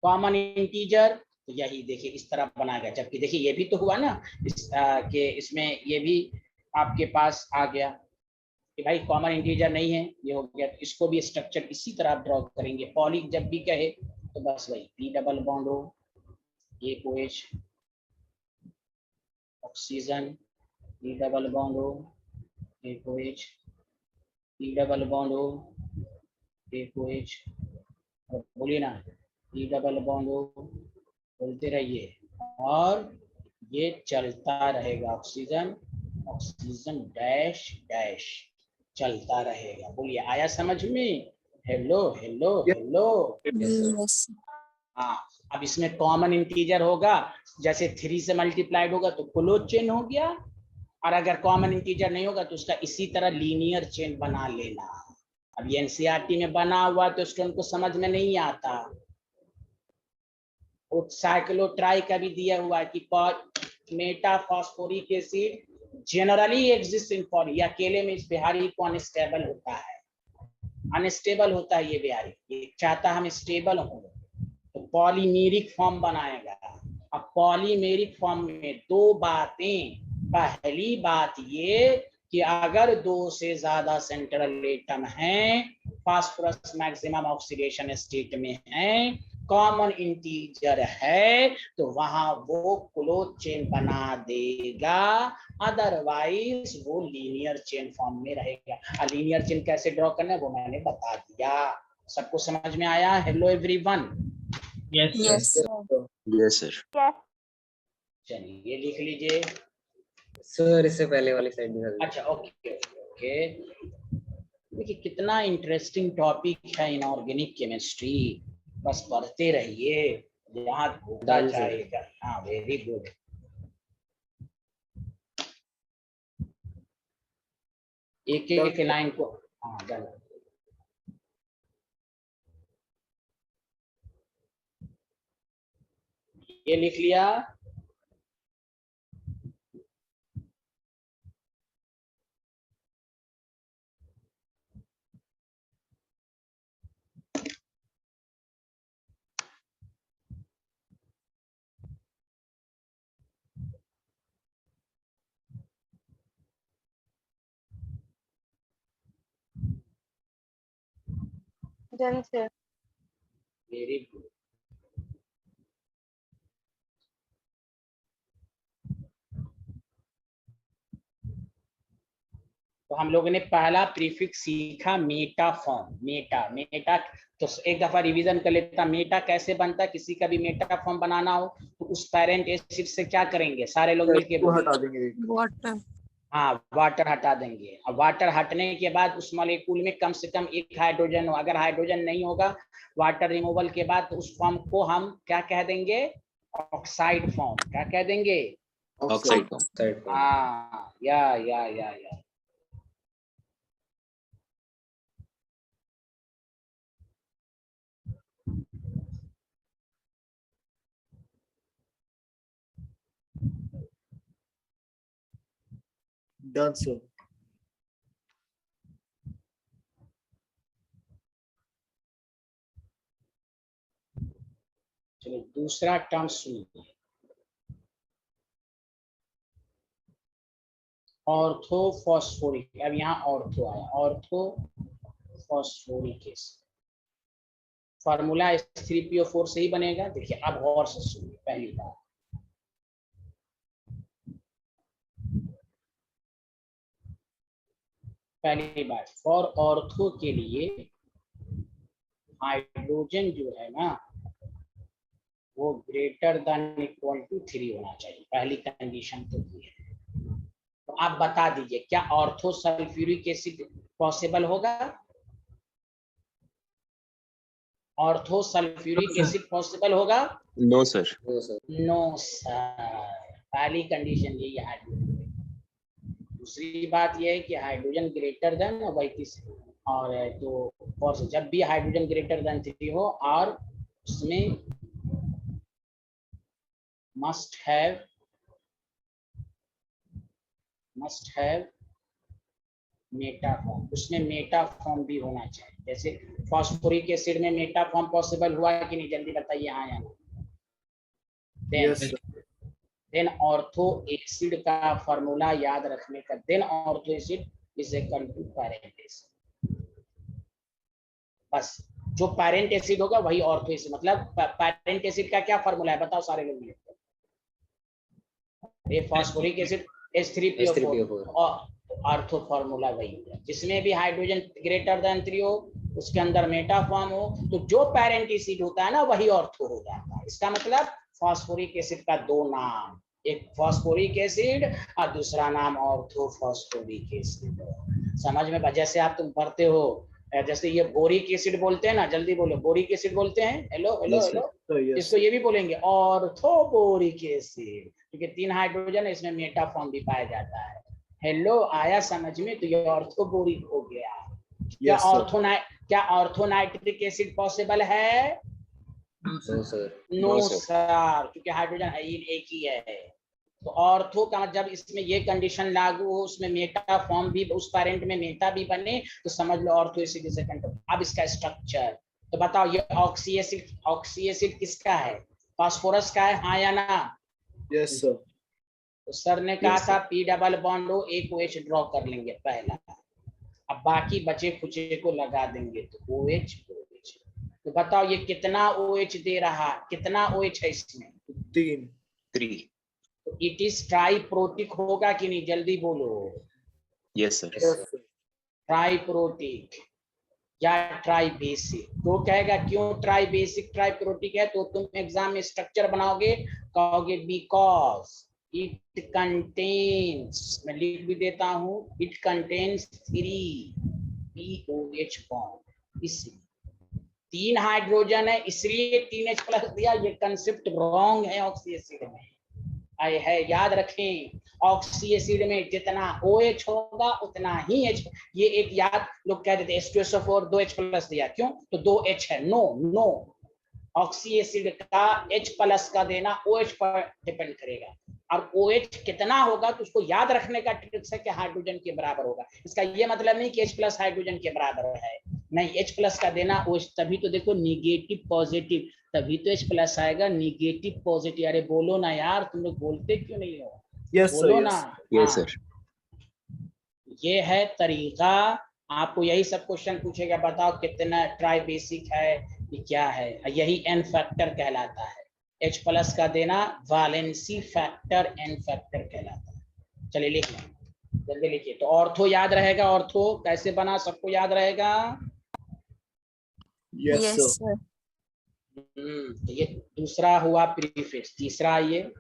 कॉमन इंटीजर, तो यही देखिए इस तरह बनाएगा। जबकि देखिए ये भी तो हुआ ना कि इसमें ये भी आपके पास आ गया कि भाई कॉमन इंटीजर नहीं है, ये हो गया। तो इसको भी स्ट्रक्चर इसी तरह ड्रॉ करेंगे। पॉली जब भी कहे तो बस वही पी डबल बॉन्ड हो, एक OH, oxygen, P double bond हो, एक OH, पी डबल बॉन्ड हो, एक OH, और बोलिए ना, पी डबल बॉन्ड हो, बोलते रहिए, और ये चलता रहेगा, ऑक्सीजन ऑक्सीजन डैश डैश चलता रहेगा। बोलिए आया समझ में? Hello hello Yes. Hello. Yes. हाँ, अब इसमें कॉमन इंटीजर होगा, जैसे 3 से मल्टीप्लाइड होगा तो क्लोज चेन हो गया, और अगर कॉमन इंटीजर नहीं होगा तो उसका इसी तरह लीनियर चेन बना लेना। अब ये एनसीईआरटी में बना हुआ तो स्टूडेंट को समझ में नहीं आता। वो साइक्लोट्राई का भी दिया हुआ है कि metaphosphoric acid generally exist in poly, अकेले में इस बिहारी को अनस्टेबल होता है, अनस्टेबल होता है ये बिहारी, ये चाहता हम स्टेबल हो, तो पॉलीमेरिक फॉर्म बनाएगा। अब पॉलीमेरिक फॉर्म में 2 बातें, पहली बात ये कि अगर 2 से ज्यादा सेंट्रल एटम हैं, फास्फोरस मैक्सिमम ऑक्सीडेशन स्टेट में है, कॉमन इंटीजर है, तो वहां वो क्लोज चेन बना देगा, अदरवाइज वो लीनियर चेन फॉर्म में रहेगा। लीनियर चेन कैसे ड्रॉ करना है वो मैंने बता दिया, सबको समझ में आया? Hello everyone. Yes. Yes, sir. Yes, sir. चलिए ये लिख लीजिए। सर इससे पहले वाली साइड दिखा दीजिए। अच्छा ओके ओके। देखिए कितना इंटरेस्टिंग टॉपिक है इनऑर्गेनिक केमिस्ट्री, बस पढ़ते रहिए, यहाँ होता Done, sir. जाएगा। हाँ वेरी गुड। एक एक लाइन को, हाँ डन। ये लिख लिया। Done, sir. Very good. तो हम लोगों ने पहला प्रीफिक्स सीखा मेटा फॉर्म, मेटा मेटा। तो एक दफा रिवीजन कर लेता, मेटा कैसे बनता है, किसी का भी मेटा फॉर्म बनाना हो तो उस पेरेंट एसिड से क्या करेंगे, सारे लोग मिलके वो बोलिए। हटा देंगे एक। Water. हाँ वाटर हटा देंगे, और वाटर हटने के बाद उस मॉलिक्यूल में कम से कम एक हाइड्रोजन हो, अगर हाइड्रोजन नहीं होगा वाटर रिमूवल के बाद, तो उस फॉर्म को हम क्या कह देंगे, ऑक्साइड फॉर्म। क्या कह देंगे? Oxide form. साइड पर हाँ या Done, sir. चलो दूसरा टर्म सुनिए, ऑर्थोफॉस्फोरिक। अब यहाँ ऑर्थो आया, ऑर्थोफॉस्फोरिक एसिड, फार्मूला H3PO4 से ही बनेगा। देखिए अब और से सुनिए, पहली बात फॉर ऑर्थो के लिए हाइड्रोजन जो है ना वो ग्रेटर देन इक्वल टू 3 होना चाहिए, पहली कंडीशन तो ये है। तो आप बता दीजिए क्या ऑर्थो सल्फ्यूरिक एसिड पॉसिबल होगा? ऑर्थो सल्फ्यूरिक एसिड पॉसिबल होगा? No sir. नो सर, पहली कंडीशन यही है। दूसरी बात यह है कि हाइड्रोजन ग्रेटर देन और तो जब भी हाइड्रोजन ग्रेटर देन 3 हो और उसमें मस्ट हैव मेटा फॉर्म, उसमें मेटा फॉर्म भी होना चाहिए। जैसे फास्फोरिक एसिड में मेटा फॉर्म पॉसिबल हुआ है कि नहीं, जल्दी बताइए हाँ या ना। देन ऑर्थो एसिड का फॉर्मूला याद रखने का, then ortho acid is equal to parent acid. बस जो पैरेंट एसिड होगा वही ऑर्थो एसिड। मतलब पैरेंट एसिड का क्या फॉर्मूला है बताओ सारे लोग। ये फास्फोरिक एसिड H3PO4 और ऑर्थो फॉर्मूला वही है। जिसमें भी हाइड्रोजन ग्रेटर देन 3 हो उसके अंदर मेटा फॉर्म हो तो जो पैरेंट एसिड होता है ना वही ऑर्थो हो जाता है। इसका मतलब फास्फोरिक एसिड का दो नाम, एक फास्फोरिक एसिड और दूसरा नाम ऑर्थो फास्फोरिक एसिड। समझ में? जैसे आप तुम पढ़ते हो, जैसे ये बोरिक एसिड बोलते हैं ना, जल्दी बोलो, बोरिक एसिड बोलते हैं। हेलो हेलो हेलो, इसको ये भी बोलेंगे ऑर्थो बोरिक एसिड, क्योंकि 3 हाइड्रोजन है, इसमें मेटा फॉर्म भी पाया जाता है। हेलो, आया समझ में? तो ये ऑर्थो बोरिक हो गया। क्या ऑर्थोनाइट्रिक एसिड पॉसिबल है? नो सर, क्योंकि हाइड्रोजन एक ही है। तो ऑर्थो का जब इसमें ये कंडीशन लागू हो, उसमें मेटा फॉर्म भी, उस पैरेंट में मेटा भी बने, तो समझ लो ऑर्थो एसिड इज सेकंड। अब इसका स्ट्रक्चर तो बताओ, ये ऑक्सी एसिड किसका है? फास्फोरस का है, हाँ या ना? Yes sir. तो सर ने कहा था P डबल बॉन्ड हो, एक OH ड्रॉ कर लेंगे पहला, अब बाकी बचे खुचे को लगा देंगे तो OH। तो बताओ ये कितना OH दे रहा, कितना OH है इसमें? 3। तो इट इज ट्राइप्रोटिक होगा कि नहीं, जल्दी बोलो। Yes sir. ट्राइप्रोटिक या ट्राइबेसिक? तो कहेगा क्यों ट्राइबेसिक ट्राइप्रोटिक है? तो तुम एग्जाम में स्ट्रक्चर बनाओगे, कहोगे बिकॉज इट कंटेन्स, मैं लिख भी देता हूं, इट कंटेन्स 3 POH बॉन्ड। इसलिए 3 हाइड्रोजन है इसलिए 3H+ दिया। ये कंसेप्ट रॉन्ग है ऑक्सी एसिड में है, याद रखें। ऑक्सी एसिड में जितना OH होगा उतना ही H। ये एक याद लोग कह देते H2SO4 2H+ दिया, क्यों? तो 2H है। नो, ऑक्सी एसिड का H+ का देना OH पर डिपेंड करेगा, और OH कितना होगा तो उसको याद रखने का ट्रिक्स है कि हाइड्रोजन के बराबर होगा। इसका ये मतलब नहीं कि H+ हाइड्रोजन के बराबर है, नहीं, H+ का देना OH। तभी तो देखो निगेटिव पॉजिटिव, तभी तो H+ आएगा, निगेटिव पॉजिटिव। अरे बोलो ना यार, तुम लोग बोलते क्यों नहीं हो? बोलो ना। Yes sir. ये है तरीका। आपको यही सब क्वेश्चन पूछेगा, बताओ कितना ट्राइबेसिक है, ये क्या है? यही N फैक्टर कहलाता है। H+ का देना वैलेंसी फैक्टर N फैक्टर कहलाता है। चलिए लिख लें, जल्दी लिखिए। तो ऑर्थो याद रहेगा, ऑर्थो कैसे बना सबको याद रहेगा? Yes sir. तो ये दूसरा हुआ प्रीफिक्स। तीसरा आइए,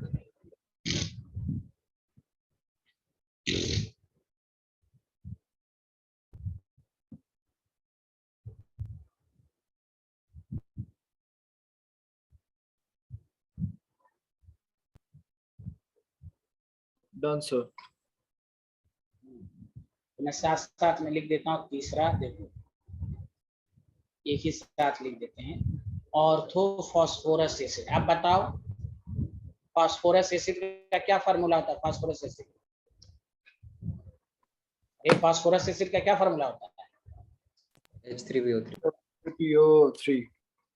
डन सर। मैं साथ साथ में लिख देता हूँ। तीसरा देखो, एक ही साथ लिख देते हैं, ऑर्थो फास्फोरस एसिड। अब बताओ फास्फोरस एसिड का क्या फार्मूला होता है? फास्फोरस एसिड ये फास्फोरस एसिड का क्या फॉर्मूला होता है? H3PO3. PO3.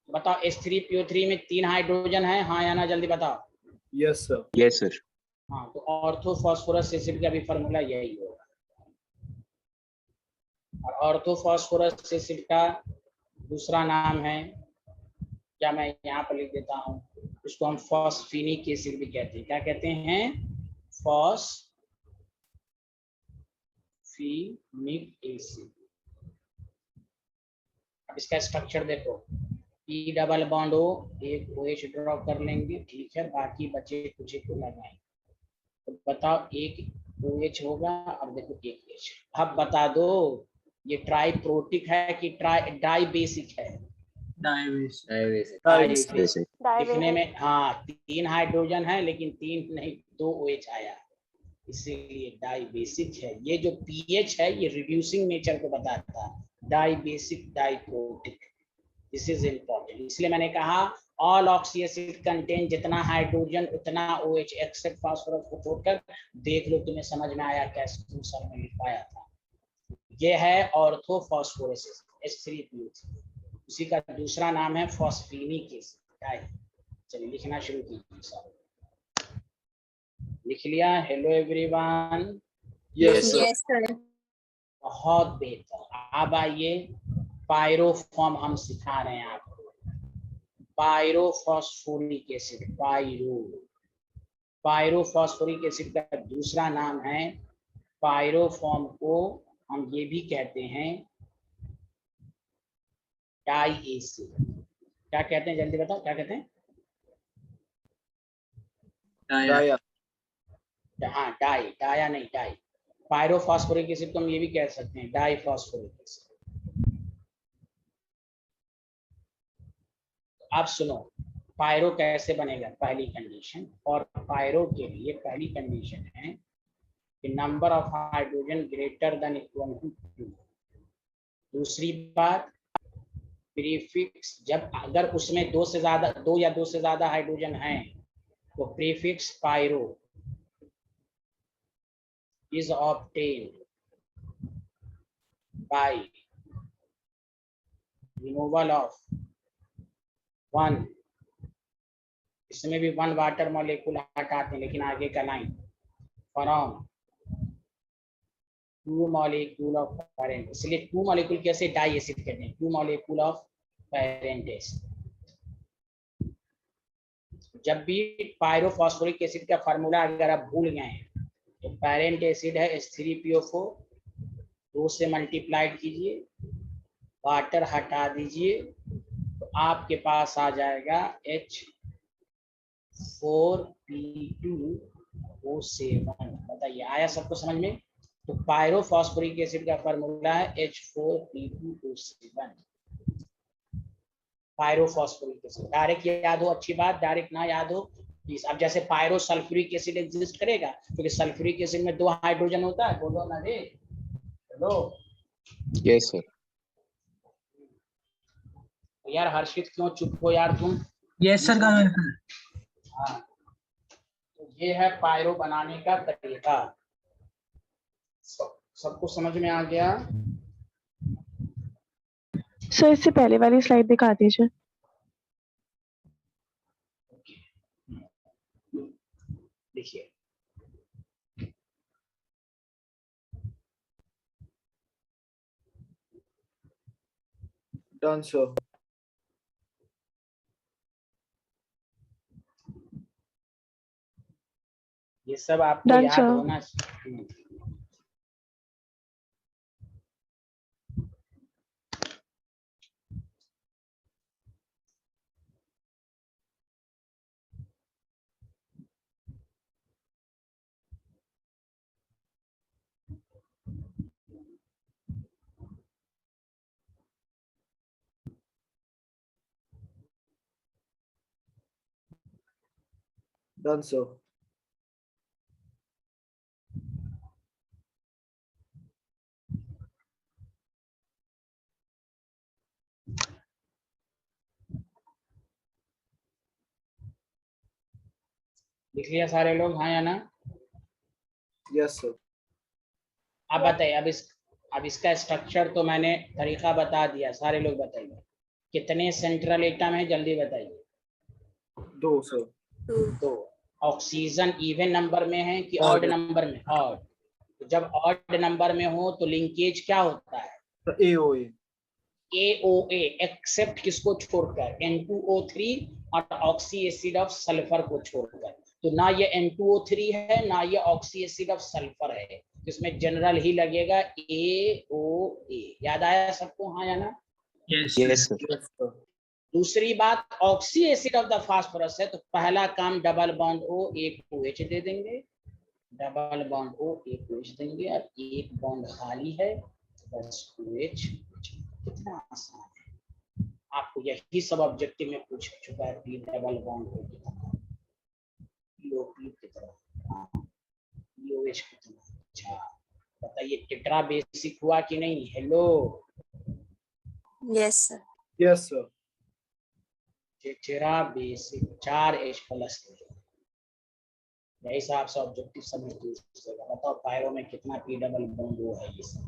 बताओ, H3PO3 में 3 हाइड्रोजन है, हाँ या ना, जल्दी बताओ। Yes, sir. Yes, sir. हाँ, तो ऑर्थोफॉस्फोरस एसिड का भी फॉर्मूला यही होगा। और ऑर्थोफॉस्फोरस एसिड का दूसरा नाम है, क्या मैं यहाँ पर लिख देता हूँ, इसको हम फॉस्फेनिक एसिड भी कहते हैं। क्या कहते हैं? फॉस्फेनिक एसिड। अब इसका स्ट्रक्चर देखो, P डबल बॉन्ड O, एक OH ड्रॉ कर लेंगे, ठीक है, बाकी बचे कुछ को लगाएंगे। तो बताओ, एक OH होगा और देखो एक H। अब बता दो, ये ट्राई प्रोटिक है कि डाई बेसिक है? Diabetes. Basic. दिखने में हाँ 3 हाइड्रोजन है, लेकिन 3 नहीं 2 OH आया, इसीलिए डाई बेसिक है। ये जो पीएच है ये रिड्यूसिंग नेचर को बताता है, dibasic diprotic. This is important, इसलिए मैंने कहा ऑल ऑक्सी एसिड कंटेन जितना हाइड्रोजन उतना OH एक्सेप्ट फास्फोरस को छोड़कर। देख लो, तुम्हें समझ में आया कैसे सर में लिख पाया था। ये है ऑर्थोफॉस्फोरस H3PO3, उसी का दूसरा नाम है फॉस्फेनिक एसिड। चलिए लिखना शुरू कीजिए सर। लिख लिया? Hello everyone. Yes, sir. Yes, sir. बहुत बेहतर। अब आइए, पायरोफॉर्म हम सिखा रहे हैं आपको। पायरोफॉस्फोरिक एसिड, पायरोफॉस्फोरिक एसिड का दूसरा नाम है, पायरोफॉर्म को हम ये भी कहते हैं डाई एसिड। क्या कहते हैं, जल्दी बताओ, क्या कहते हैं? Dia. हाँ, डाया नहीं, डाई। पायरोफॉस्फोरिक एसिड को हम ये भी कह सकते हैं डाई फॉस्फोरिक एसिड। अब सुनो, पायरो कैसे बनेगा। पहली कंडीशन, और पायरो के लिए पहली कंडीशन है कि number of hydrogen greater than equal to 2। दूसरी बात, प्रीफिक्स, जब अगर उसमें 2 या 2 से ज्यादा हाइड्रोजन हैं तो prefix pyro is obtained by removal of 1, इसमें भी 1 वाटर मॉलिक्यूल हटाते हैं, लेकिन आगे का line, from 2 molecule of parent. इसलिए 2 मॉलिक्यूल कैसे डाई एसिड कहते हैं, 2 मॉलिक्यूल ऑफ पेरेंट एसिड। जब भी पायरोफॉस्फोरिक एसिड का फार्मूला अगर आप भूल गए हैं, तो पेरेंट एसिड है H3PO4, 2 से मल्टीप्लाइड कीजिए, वाटर हटा दीजिए, तो आपके पास आ जाएगा H4P2O7। बताइए, आया सबको समझ में? तो पायरोफॉस्फोरिक एसिड का फार्मूला है H4P2O7, पायरोफॉस्फोरिक एसिड। डायरेक्ट याद हो, अच्छी बात, डायरेक्ट ना याद हो प्लीज। अब जैसे पायरो सल्फ्यूरिक एसिड एग्जिस्ट करेगा, क्योंकि सल्फ्यूरिक एसिड में 2 हाइड्रोजन होता है। बोलो ना रे, बोलो। Yes, sir. यार हर्षित क्यों चुप हो यार तुम? यस सर का हाँ, तो ये है पायरो बनाने का तरीका। सबको समझ में आ गया? सर इससे पहले वाली स्लाइड दिखा दीजिए। देखिए, Done, sir. ये सब आपको Done, याद sir. होना चाहिए। Done, sir. लिख लिया सारे लोग, हाँ या ना? Yes, sir. आप बताइए, अब इसका स्ट्रक्चर तो मैंने तरीका बता दिया, सारे लोग बताइए कितने सेंट्रल एटम है, जल्दी बताइए। 2 sir. 2। ऑक्सीजन इवन नंबर में है कि Odd. ऑड नंबर में? ऑड। जब ऑड नंबर में हो तो लिंकेज क्या होता है? AOA. AOA, एक्सेप्ट किसको छोड़कर? N2O3 और ऑक्सी एसिड ऑफ सल्फर को छोड़कर। तो ना ये N2O3 है ना ये ऑक्सी एसिड ऑफ सल्फर है, इसमें जनरल ही लगेगा AOA। याद आया सबको, हाँ या ना? Yes, sir. Yes sir. दूसरी बात, oxy acid of the phosphorus है तो पहला काम डबल बॉन्ड O एक OH दे देंगे, डबल बॉन्ड O एक OH देंगे, और एक बॉन्ड खाली है बस OH। कितना आसान है, आपको यही सब ऑब्जेक्टिव में पूछ चुका है। पी डबल बॉन्ड O कितना, POP कितना, OH कितना। अच्छा बताइए, टेट्रा बेसिक हुआ कि नहीं? Hello, Yes, sir. Yes sir. Tetra basic 4H+। यही साहब से ऑब्जेक्टिव सब में पूछेगा। बताओ पायरो में कितना पी डबल बॉन्ड O है? ये सब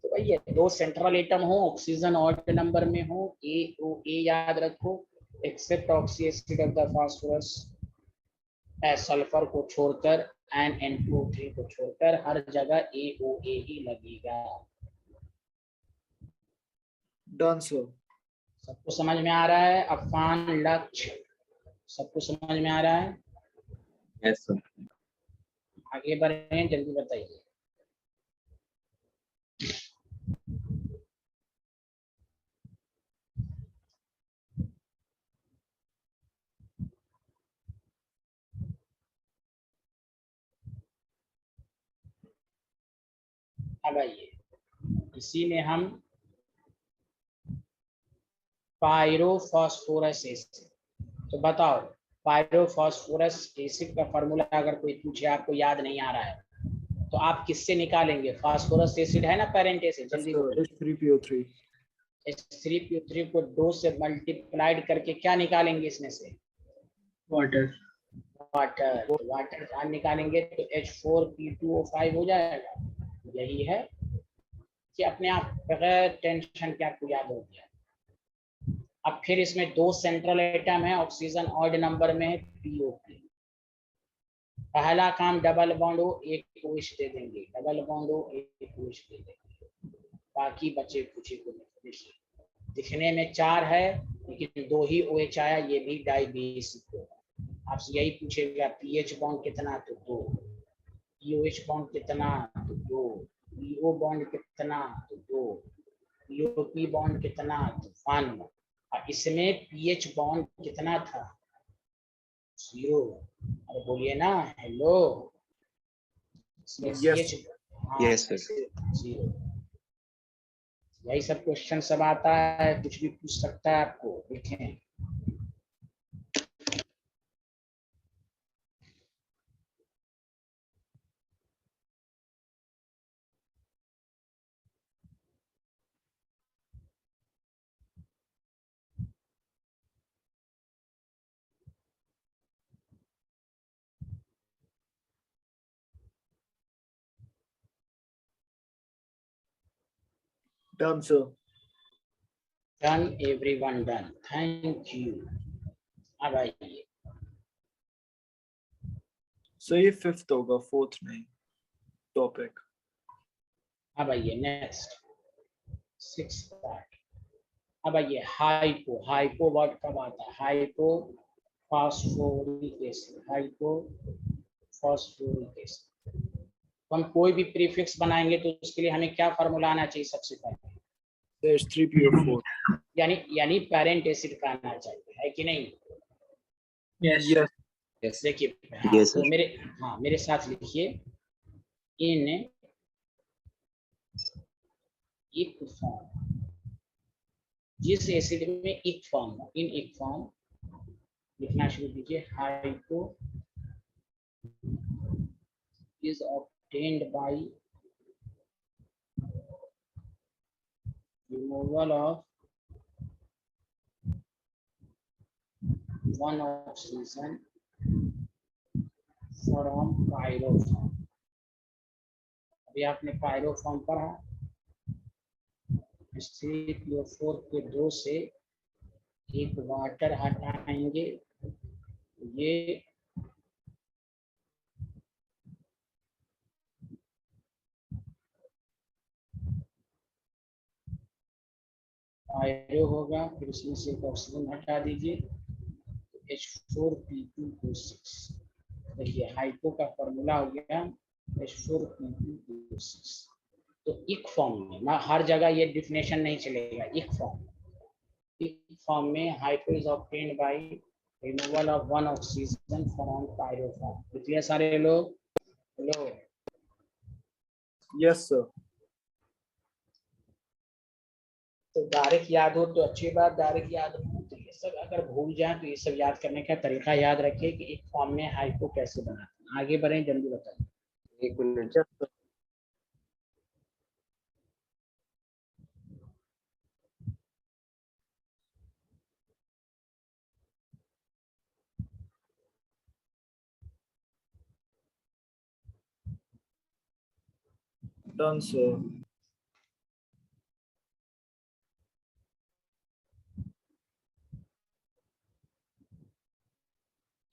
तो भाई, ये 2 सेंट्रल एटम हो, ऑक्सीजन ऑड नंबर में हो, AOA याद रखो, except oxy acid of the phosphorus sulphur को छोड़कर एंड N2O3 को छोड़कर हर जगह AOA ही लगेगा। Done sir. सबको समझ में आ रहा है? अफान, लक्ष्य, सबको समझ में आ रहा है? Yes, sir. आगे बढ़े, जल्दी बताइए। अब आइए, इसी में हम पायरोफॉस्फोरस एसिड, तो बताओ पायरोफॉस्फोरस एसिड का फॉर्मूला अगर कोई पूछे, आपको याद नहीं आ रहा है तो आप किससे निकालेंगे? फास्फोरस एसिड है ना पेरेंट एसिड, Yes जल्दी sir. बोलो। H3PO3. H3PO3 को 2 से मल्टीप्लाइड करके क्या निकालेंगे इसमें से? वाटर। वाटर। तो वाटर जहाँ निकालेंगे तो H4P2O5 हो जाएगा। यही है कि अपने आप बगैर टेंशन के आपको याद हो गया। अब फिर इसमें 2 सेंट्रल एटम है, ऑक्सीजन ऑड नंबर में है, POP। पहला काम डबल बॉन्ड O एक OH दे देंगे, डबल बॉन्ड O एक OH दे देंगे, बाकी बचे कुछ को देखिए, दिखने में 4 है लेकिन 2 ही OH आया, ये भी डाइबेसिक होगा। आपसे यही पूछेगा पीएच बॉन्ड कितना, तो 2, POH बॉन्ड कितना, तो 2, PO बॉन्ड कितना, तो 2, POP बॉन्ड कितना, तो 1। और इसमें पीएच बॉन्ड कितना था? 0। अरे बोलिए ना, हेलो। Yes. Yes, sir. 0। यही सब क्वेश्चन सब आता है, कुछ भी पूछ सकता है आपको। देखें, Done sir. Done, everyone done, thank you. अब आइए, So ये 5th होगा, 4th नहीं. Topic. अब आइए नेक्स्ट 6 पार्ट। अब आइए हाइपो। हाइपो वर्ड कब आता है? Hypo phosphoric acid, hypo phosphoric acid. तो हम कोई भी प्रीफिक्स बनाएंगे तो उसके लिए हमें क्या फार्मूला आना चाहिए? सबसे पहले H3PO4. यानी पेरेंट एसिड का आना चाहिए, है कि नहीं? Yes. यस। देखिए, हाँ, Yes, तो sir. मेरे साथ लिखिए, इन एक फॉर्म, जिस एसिड में एक फॉर्म हो, इन एक फॉर्म लिखना शुरू कीजिए। Hypo is obtained by removal of one oxygen from pyroform। अभी आपने पायरोफॉर्म पढ़ा, H3PO4 के 2 से एक वाटर हटाएंगे, ये पायरो होगा, फिर उसमें से एक ऑक्सीजन हटा दीजिए, H4P2O6। देखिए हाइपो का फॉर्मूला हो गया H4P2O6। तो इक फॉर्म में ना, हर जगह ये डिफिनेशन नहीं चलेगा, इक फॉर्म में hypo is obtained by removal of one oxygen from pyro form. देखिए सारे लोग, हेलो, Yes, sir. तो डायरेक्ट याद हो तो अच्छी बात, डायरेक्ट याद हो तो ये सब अगर भूल जाए तो ये सब याद करने का तरीका याद रखिए कि एक फॉर्म में हाइपो कैसे बनाते हैं। आगे बढ़े, जल्दी बताइए। 1 minute. Yes, sir. Done, sir.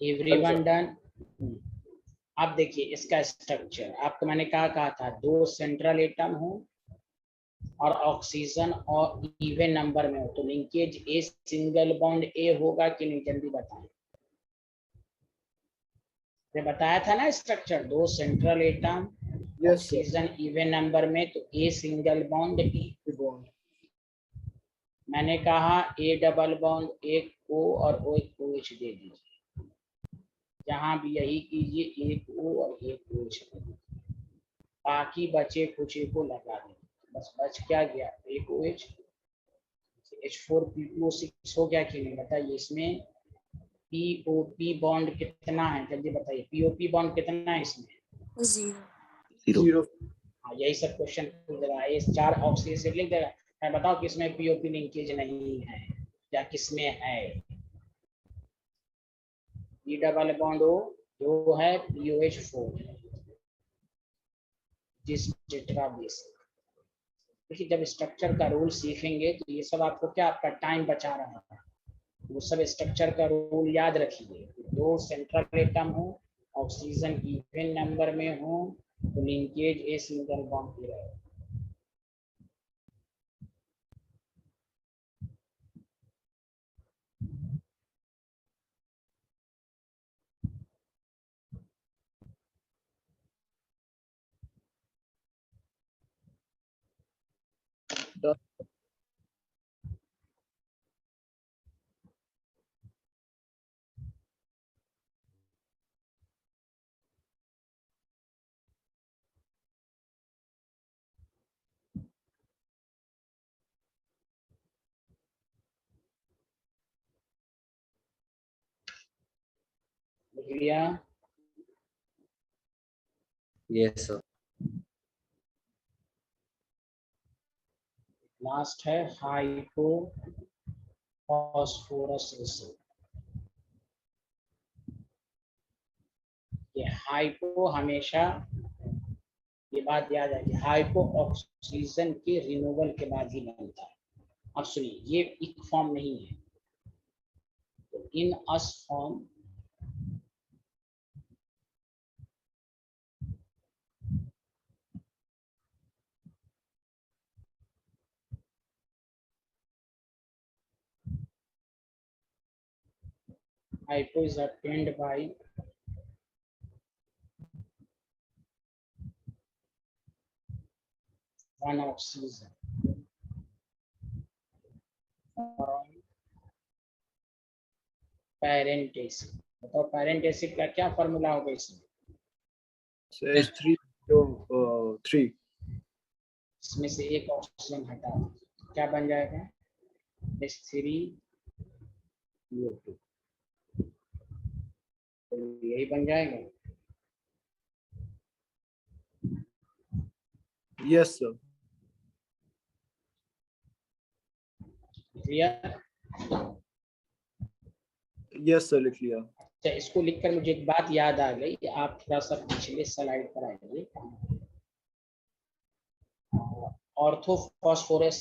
Everyone done. अब देखिए इसका स्ट्रक्चर, आपको मैंने कहा था 2 सेंट्रल एटम हो और ऑक्सीजन और इवन नंबर में हो तो लिंकेज ए सिंगल बॉन्ड ए होगा कि नहीं, जल्दी बताएं। मैं बताया था ना structure, 2 central atom, Yes, sir. Oxygen even number में तो a single bond E bond. मैंने कहा ए डबल बॉन्ड, एक O और O एक OH दे दीजिए, जहां भी यही कीजिए, एक O और एक OH दे दीजिए, बाकी बचे कुछ को लगा दें, बस बच क्या गया, एक OH। H4P2O6 हो गया कि नहीं, बताइए। इसमें POP बॉन्ड कितना है, जल्दी बताइए, POP बॉन्ड कितना है इसमें? 0 Zero. हाँ, यही सब क्वेश्चन पूछ रहा है, ये 4 ऑक्सीजन से लिख देगा। मैं बताओ किसमें POP लिंकेज नहीं है या किसमें है? E डबल बॉन्ड O जो है POH4 जिस टेट्रा बेस। देखिए जब स्ट्रक्चर का रूल सीखेंगे तो ये सब आपको क्या, आपका टाइम बचा रहा है, वो सब स्ट्रक्चर का रूल याद रखिए। 2 सेंट्रल एटम हो, ऑक्सीजन इवन नंबर में हो तो लिंकेज ए सिंगल बॉन्ड पे रहे। Done. लिख लिया? Yes, sir. लास्ट है हाइपो फास्फोरस एसिड। ये हाइपो हमेशा, ये बात याद है कि हाइपो ऑक्सीजन के रिमूवल के बाद ही बनता है। अब सुनिए, ये इक फॉर्म नहीं है, तो इन अस form hypo is obtained by one oxygen from parent acid। बताओ parent acid का क्या फॉर्मूला होगा इसमें? So H3PO3. इसमें से एक ऑक्सीजन हटा दो, क्या बन जाएगा? H3PO2। तो यही बन जाएगा। Yes, sir. Clear? Yes, sir. लिख लिया. अच्छा, इसको लिखकर मुझे एक बात याद आ गई, आप थोड़ा सा पिछले स्लाइड पर आइए। ऑर्थोफॉस्फोरस,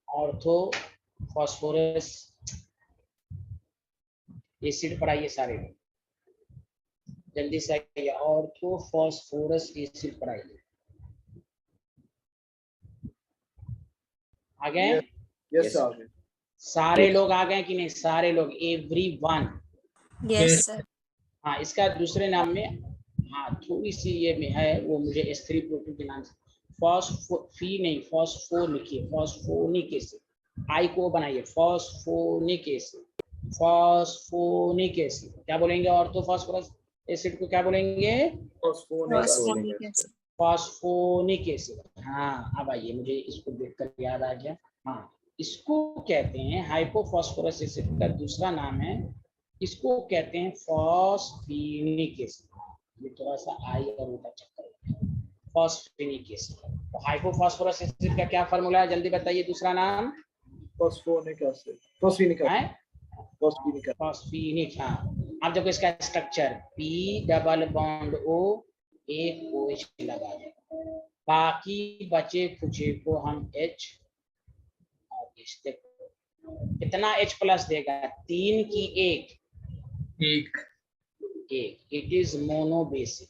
ऑर्थोफॉस्फोरस एसिड पर आइए सारे लोग, जल्दी से आइए, ऑर्थोफॉस्फोरस एसिड पर आइए। आ गए? Yes sir. सारे लोग आ गए कि नहीं? सारे लोग, एवरीवन। Yes, sir. हाँ, इसका दूसरे नाम में, हाँ थोड़ी सी ये में है, वो मुझे S3 प्रोटीन के नाम से, फॉस्फी नहीं, फॉस्फो लिखिए, फॉस्फोनिक एसिड, आई को बनाइए, फॉस्फोनिक एसिड, फॉस्फोनिक एसिड। क्या बोलेंगे ऑर्थोफॉस्फोरस एसिड को? क्या बोलेंगे? Phosphoric acid. Phosphonic acid. हाँ, अब आइए, मुझे इसको देखकर याद आ गया। हाँ, इसको कहते हैं हाइपोफॉस्फोरस एसिड का दूसरा नाम है, इसको कहते हैं फॉस्फेनिक एसिड। ये थोड़ा सा आई और उनका चक्कर है, फॉस्फेनिक एसिड। तो हाइपोफॉस्फोरस एसिड का क्या फार्मूला है, जल्दी बताइए दूसरा नाम? फॉस्फोनिक एसिड, फॉस्फेनिक है फॉस्फेनिक। फॉस्फेनिक। हाँ, अब देखो इसका structure, P double bond O, एक OH लगा दे, बाकी बचे खुचे को हम H और H, देखो कितना H प्लस देगा, 3 की 1, एक इट इज मोनोबेसिक,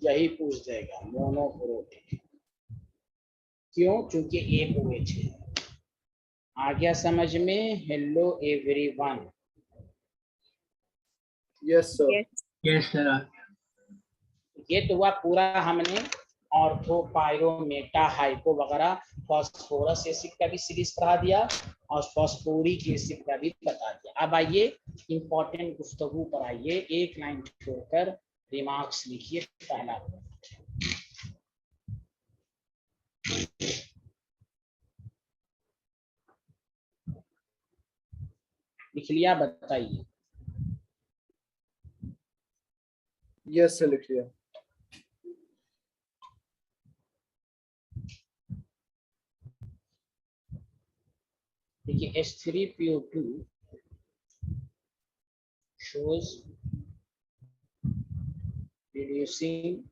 यही पूछ देगा, मोनोप्रोटीन। क्यों? क्योंकि एक OH है। आ गया समझ में? Hello everyone. Yes sir. Yes sir. ये तो हुआ पूरा, हमने ऑर्थो, पायरो, मेटा, हाइपो वगैरह, फॉस्फोरस एसिड का भी सीरीज पढ़ा दिया और फॉस्फोरिक एसिड का भी बता दिया। अब आइए इंपॉर्टेंट गुफ्तगू पर आइए, एक लाइन छोड़कर रिमार्क्स लिखिए। पहला, लिख लिया? बताइए। यस सर, लिख लिया। देखिए, H3PO2 shows reducing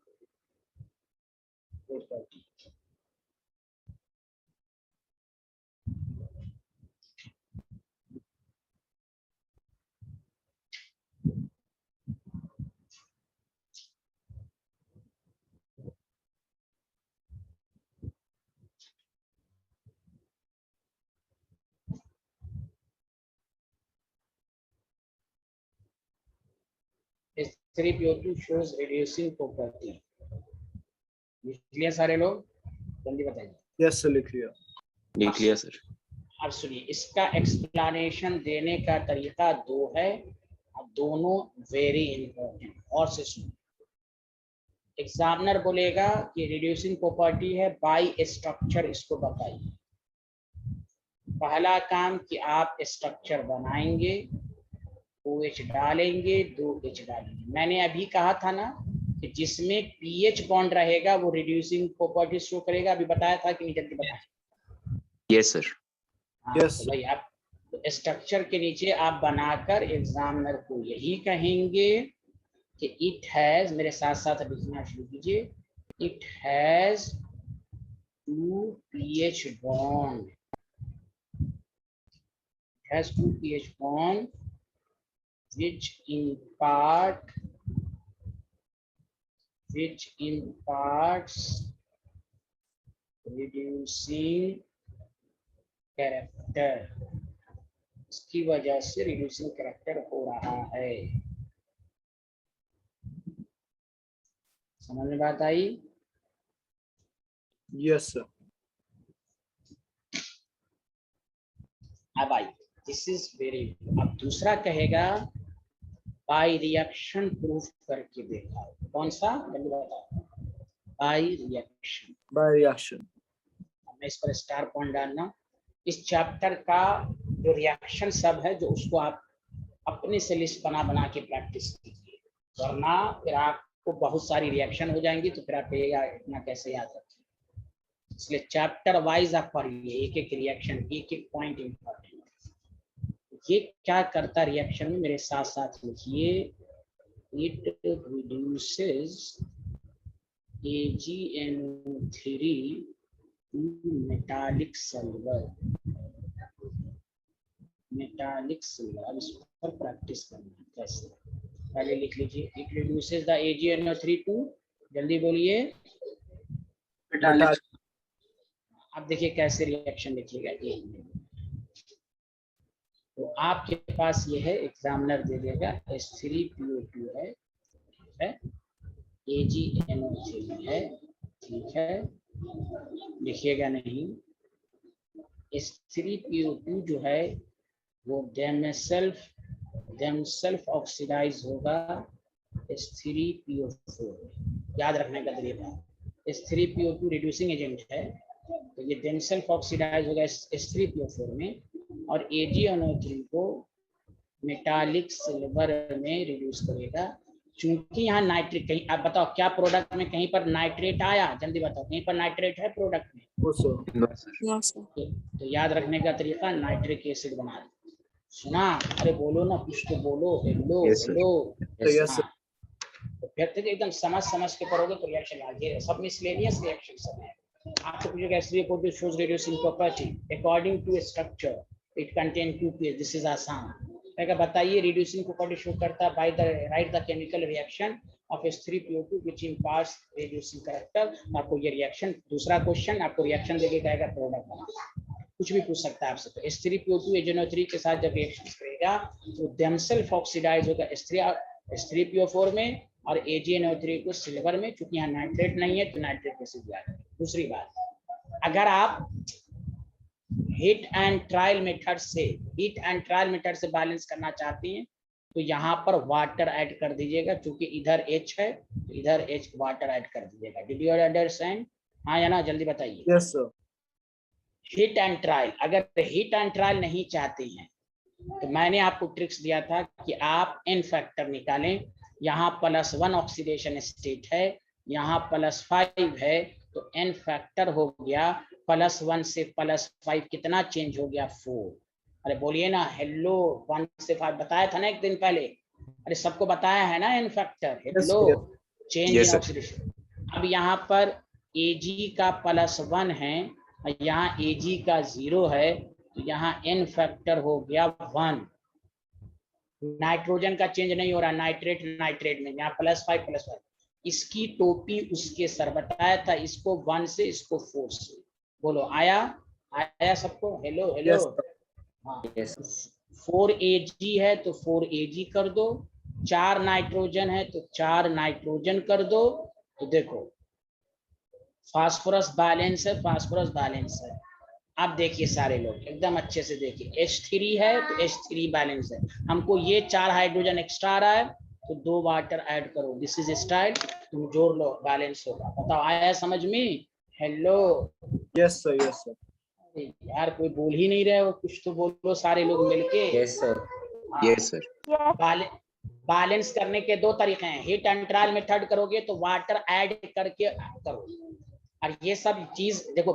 property. H3PO2 shows reducing property. लिख लिया सारे लोग? जल्दी बताइए। यस सर, लिख लिया। लिख लिया सर। अब सुनिए, इसका एक्सप्लेनेशन देने का तरीका दो है, अब दोनों वेरी इंपॉर्टेंट, और से सुनिए। एग्जामिनर बोलेगा कि रिड्यूसिंग प्रॉपर्टी है बाय स्ट्रक्चर, इसको बताइए। पहला काम कि आप स्ट्रक्चर बनाएंगे, OH डालेंगे, 2H डालेंगे। मैंने अभी कहा था ना कि जिसमें pH बॉन्ड रहेगा वो रिड्यूसिंग प्रॉपर्टी शो करेगा, अभी बताया था कि नहीं? जल्दी बताएं। Yes sir. यस तो भाई आप स्ट्रक्चर के नीचे आप बनाकर एग्जामिनर को यही कहेंगे कि इट हैज, मेरे साथ साथ लिखना शुरू कीजिए, it has 2 pH bond, has 2 pH bond which imparts reducing character, इसकी वजह से रिड्यूसिंग कैरेक्टर हो रहा है। समझ में बात आई? Yes sir. अब आई, दिस इज वेरी, अब दूसरा कहेगा बाय रिएक्शन प्रूफ करके देखा। कौन सा? जल्दी बताओ। By reaction. By reaction. मैं इस पर स्टार पॉइंट डालना। इस चैप्टर का जो रिएक्शन सब है, जो उसको आप अपने से लिस्ट बना बना के प्रैक्टिस कीजिए, वरना फिर आपको बहुत सारी रिएक्शन हो जाएंगी, तो फिर आप कहिएगा इतना कैसे याद रखें। इसलिए चैप्टर वाइज आप पढ़िए, एक एक रिएक्शन, एक एक पॉइंट इंपॉर्टेंट। ये क्या करता रिएक्शन में, मेरे साथ साथ लिखिए, it reduces AgNO3 metallic silver, metallic silver. अब इस पर प्रैक्टिस करना है कैसे, पहले लिख लीजिए। It reduces the AgNO3 to, जल्दी बोलिए। अब देखिए कैसे रिएक्शन लिखिएगा ये। तो आपके पास ये है, एग्जामिनर दे देगा H3PO2 है, AgNO3 है, ठीक है, लिखिएगा नहीं। H3PO2 जो है वो देमसेल्फ ऑक्सीडाइज होगा H3PO4। याद रखने का तरीका, H3PO2 रिड्यूसिंग एजेंट है, तो ये देमसेल्फ ऑक्सीडाइज होगा H3PO4 में, और AgNO3 को मेटालिक सिल्वर में रिड्यूस करेगा। चूंकि यहाँ नाइट्रेट, कहीं आप बताओ क्या प्रोडक्ट में कहीं पर नाइट्रेट आया, जल्दी बताओ, कहीं पर नाइट्रेट है प्रोडक्ट में? No, sir. तो याद रखने का तरीका, नाइट्रिक एसिड बना दो। सुना? अरे बोलो ना, कुछ तो बोलो। Hello Yes, sir. हेलो। हाँ, तो फिर तक एकदम समझ के करोगे तो रिएक्शन आगे सब मिसलेनियस रिएक्शन सब है। आपको पूछेगा H3PO2 shows reducing property according to a structure, it contain 2 pH, this is आसान। क्या बताइए, रिड्यूसिंग प्रॉपर्टी शो करता है by the right the chemical reaction of H3PO2 which imparts reducing character। आपको ये रिएक्शन, दूसरा क्वेश्चन आपको रिएक्शन देके कहेगा प्रोडक्ट बना, कुछ भी पूछ सकता है आपसे। तो H3PO2 AgNO3 के साथ जब रिएक्शन करेगा तो देमसेल्फ ऑक्सीडाइज होगा H3PO4 में और AgNO3 को सिल्वर में। क्योंकि यहाँ नाइट्रेट नहीं है तो नाइट्रिक एसिड आ जाएगा। दूसरी बात, अगर आप हिट एंड ट्रायल मेथड से बैलेंस करना चाहते हैं तो यहाँ पर वाटर ऐड कर दीजिएगा, क्योंकि इधर H है तो इधर H वाटर ऐड कर दीजिएगा। Did you understand? हाँ या ना, जल्दी बताइए। Yes sir. Hit and trial, अगर हिट एंड ट्रायल नहीं चाहते हैं तो मैंने आपको ट्रिक्स दिया था कि आप N फैक्टर निकालें। यहाँ +1 ऑक्सीडेशन स्टेट है, यहाँ +5 है, तो N फैक्टर हो गया +1 से +5 कितना चेंज हो गया? 4। अरे बोलिए ना, हेलो। 1 से 5 बताया था ना एक दिन पहले, अरे सबको बताया है ना N factor. Hello, change in oxidation. अब यहाँ पर Ag का +1 है, यहाँ Ag का 0 है, तो यहाँ N फैक्टर हो गया 1। नाइट्रोजन का चेंज नहीं हो रहा, नाइट्रेट में यहाँ +5 इसकी टोपी उसके सर, बताया था, इसको 1 से इसको 4 से। बोलो आया सबको? हेलो हाँ, 4 Ag है तो 4 Ag कर दो, 4 नाइट्रोजन है तो 4 नाइट्रोजन कर दो। तो देखो फास्फोरस बैलेंस है। अब देखिए सारे लोग एकदम अच्छे से देखिए, H3 है तो H3 बैलेंस है। हमको ये 4 हाइड्रोजन एक्स्ट्रा आ रहा है तो 2 वाटर ऐड करो, दिस इज स्टाइल, तुम जोड़ लो, बैलेंस होगा। बताओ आया समझ में? हेलो। Yes sir. यार कोई बोल ही नहीं रहे हो, कुछ तो बोलो सारे लोग मिलके। Yes, sir. Yes, sir. Balance करने के 2 तरीके हैं। हिट एंड ट्रायल मेथड करोगे तो वाटर ऐड करके करो, और ये सब चीज देखो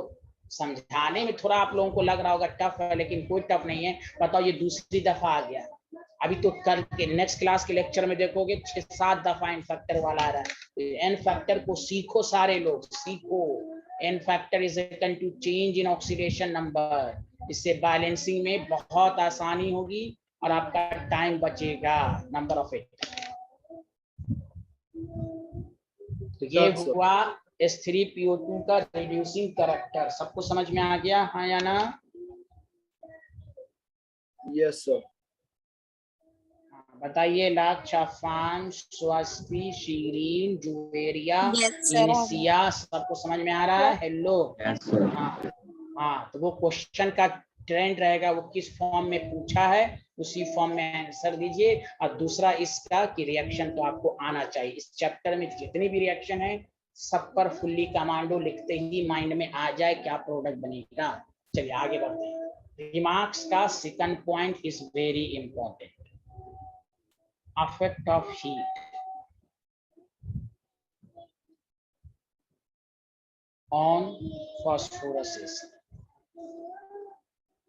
समझाने में थोड़ा आप लोगों को लग रहा होगा टफ है, लेकिन कोई टफ नहीं है। बताओ ये दूसरी दफा आ गया, अभी तो कल के नेक्स्ट क्लास के लेक्चर में देखोगे 6-7 दफा N फैक्टर वाला आ रहा है। N फैक्टर को सीखो सारे लोग, सीखो। N factor is equal to change in oxidation number. इससे बैलेंसिंग में बहुत आसानी होगी और आपका टाइम बचेगा, नंबर ऑफ इट। तो ये हुआ H3PO2 का रिड्यूसिंग कैरेक्टर। सबको समझ में आ गया, हाँ या ना? Yes sir. बताइए, लाक्षाफान, स्वस्ति, शीरीन, जुवेरिया, Yes, sir. इनिसिया, सबको समझ में आ रहा है? हेलो। Yes, sir. हाँ, तो वो क्वेश्चन का ट्रेंड रहेगा, वो किस फॉर्म में पूछा है उसी फॉर्म में आंसर दीजिए। और दूसरा इसका कि रिएक्शन तो आपको आना चाहिए। इस चैप्टर में जितनी भी रिएक्शन है सब पर फुल्ली कमांडो लिखते ही माइंड में आ जाए क्या प्रोडक्ट बनेगा। चलिए आगे बढ़ते हैं। रिमार्क्स का second point is very important, effect of heat on phosphorysis।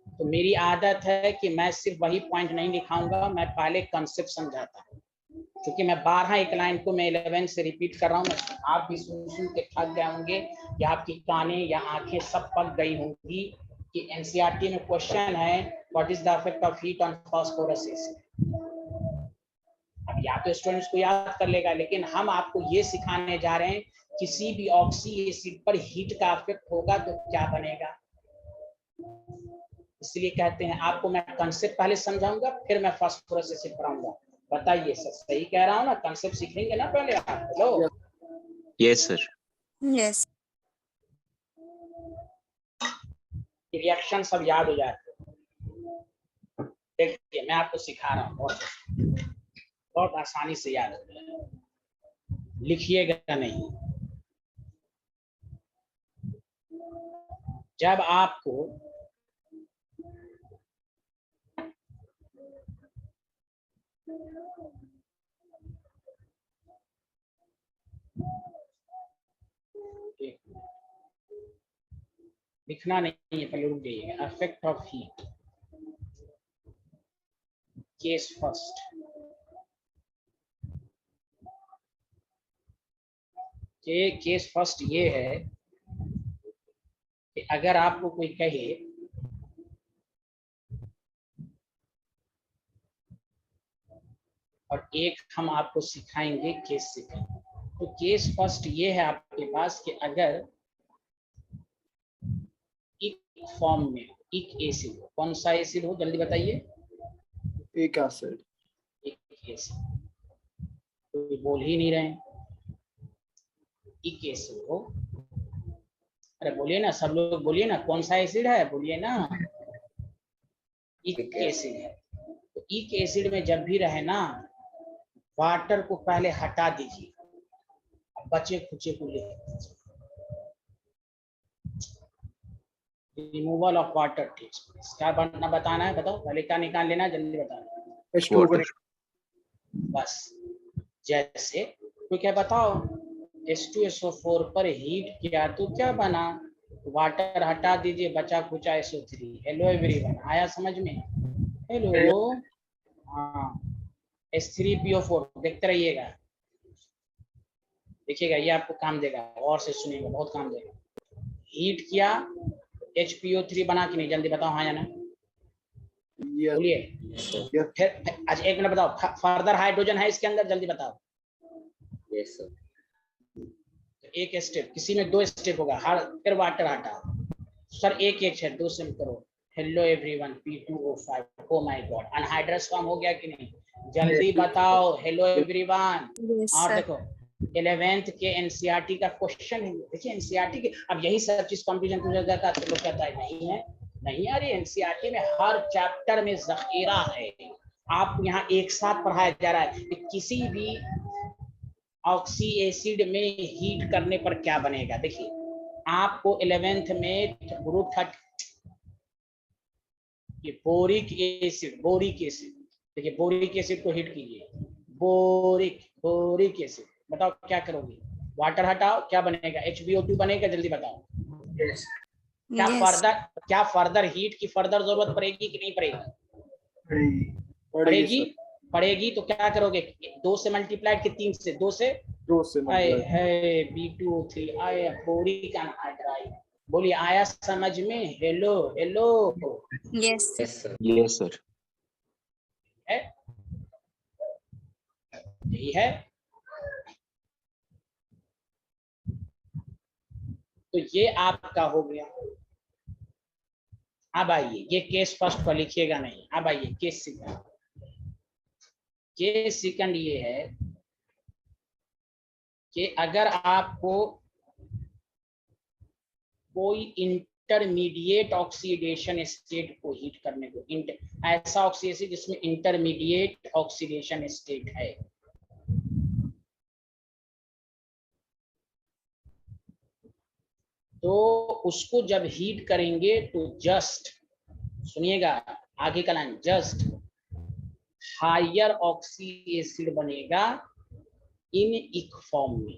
तो मेरी आदत है कि मैं सिर्फ वही पॉइंट नहीं लिखाऊंगा, मैं पहले कंसेप्ट समझाता हूँ। क्योंकि मैं 12 एक लाइन को मैं 11 से रिपीट कर रहा हूँ, आप भी सुन के थक गए होंगे या आपकी कानें या आंखें सब पक गई होंगी कि एनसीईआरटी में क्वेश्चन है what is the effect of heat on phosphorus acid. अब या तो स्टूडेंट्स को याद कर लेगा, लेकिन हम आपको ये सिखाने जा रहे हैं किसी भी ऑक्सी एसिड पर हीट का इफेक्ट होगा तो क्या बनेगा। इसलिए कहते हैं आपको मैं कंसेप्ट पहले समझाऊंगा फिर मैं फास्फोरस एसिड पढ़ाऊंगा। बताइए सर सही कह रहा हूँ ना? कंसेप्ट सीखेंगे ना पहले आप? Hello Yes, sir. Yes. Reaction सब याद हो जाते हैं। देखिए मैं आपको सिखा रहा हूँ, बहुत आसानी से याद हो जाएगा, लिखिएगा नहीं। जब आपको लिखना नहीं है, पहले रुक जाइएगा। Effect of heat, case first. Case first ये है कि अगर आपको कोई कहे और एक हम आपको सिखाएंगे केस सेकंड, तो केस फर्स्ट ये है आपके पास कि अगर एक फॉर्म में एक एसिड, कौन सा एसिड हो जल्दी बताइए? एक एसिड। एक एसिड, कोई बोल ही नहीं रहे। एक एसिड हो, अरे बोलिए ना सब लोग, बोलिए ना कौन सा एसिड है, बोलिए ना। एक एसिड है, तो एक एसिड में जब भी रहे ना, वाटर को पहले हटा दीजिए, बचे खुचे को ले दीजिए। Removal of water takes place. क्या बनना बताना है बताओ, पहले क्या निकाल लेना है जल्दी बताना। H2O। बस जैसे तो क्या बताओ, H2SO4 पर हीट किया तो क्या बना, वाटर हटा दीजिए, बचा खुचा SO3। हेलो एवरीवन, आया समझ में? हेलो, हाँ H3PO4। देखते रहिएगा, देखिएगा ये आपको काम देगा, और से सुनिएगा बहुत काम देगा। हीट किया HPO3 बना कि नहीं, जल्दी बताओ हाँ या ना बोलिए। फिर अच्छा एक मिनट बताओ, फर्दर हाइड्रोजन है इसके अंदर, जल्दी बताओ। Yes, sir. एक स्टेप, किसी में 2 स्टेप होगा, हर फिर वाटर हटाओ। सर एक है 2 से करो। Hello everyone, P2O5, oh my God, anhydrous form हो गया कि नहीं, जल्दी बताओ। Hello everyone. Yes, और sir. देखो 11th के एनसीईआरटी का क्वेश्चन है, देखिए एनसीईआरटी के, अब यही सब चीज कंफ्यूजन पूछा जाता है तो लोग कहता है नहीं है, नहीं यार ये एनसीईआरटी में हर चैप्टर में जखीरा है। आप यहाँ एक साथ पढ़ाया जा रहा है कि किसी भी ऑक्सी एसिड में हीट करने पर क्या बनेगा। देखिए आपको 11th में ग्रुप 30 बोरिक एसिड, देखिए बोरिक एसिड को हीट कीजिए, बोरिक एसिड, बताओ क्या करोगे, वाटर हटाओ क्या बनेगा, HbO2 बनेगा, जल्दी बताओ। Yes. Yes. क्या फर्दर हीट की फर्दर जरूरत पड़ेगी कि नहीं पड़ेगी? पड़ेगी पड़ेगी तो क्या करोगे, 2 से मल्टीप्लाइड कि 3 से, 2 से 2 से है B2O3 आया, बोरिक एनहाइड्राइड। बोलिए आया समझ में? Hello hello, Yes. Yes, sir. Yes, sir. है यही है। तो ये आपका हो गया। अब आइए, ये केस फर्स्ट पर लिखिएगा नहीं, अब आइए केस सेकंड। केस सेकंड ये है कि अगर आपको कोई इंटरमीडिएट ऑक्सीडेशन स्टेट को हीट करने को, ऐसा ऑक्सीडेशन जिसमें इंटरमीडिएट ऑक्सीडेशन स्टेट है, तो उसको जब हीट करेंगे तो जस्ट सुनिएगा आगे का line, just higher oxy acid बनेगा इन इक फॉर्म में।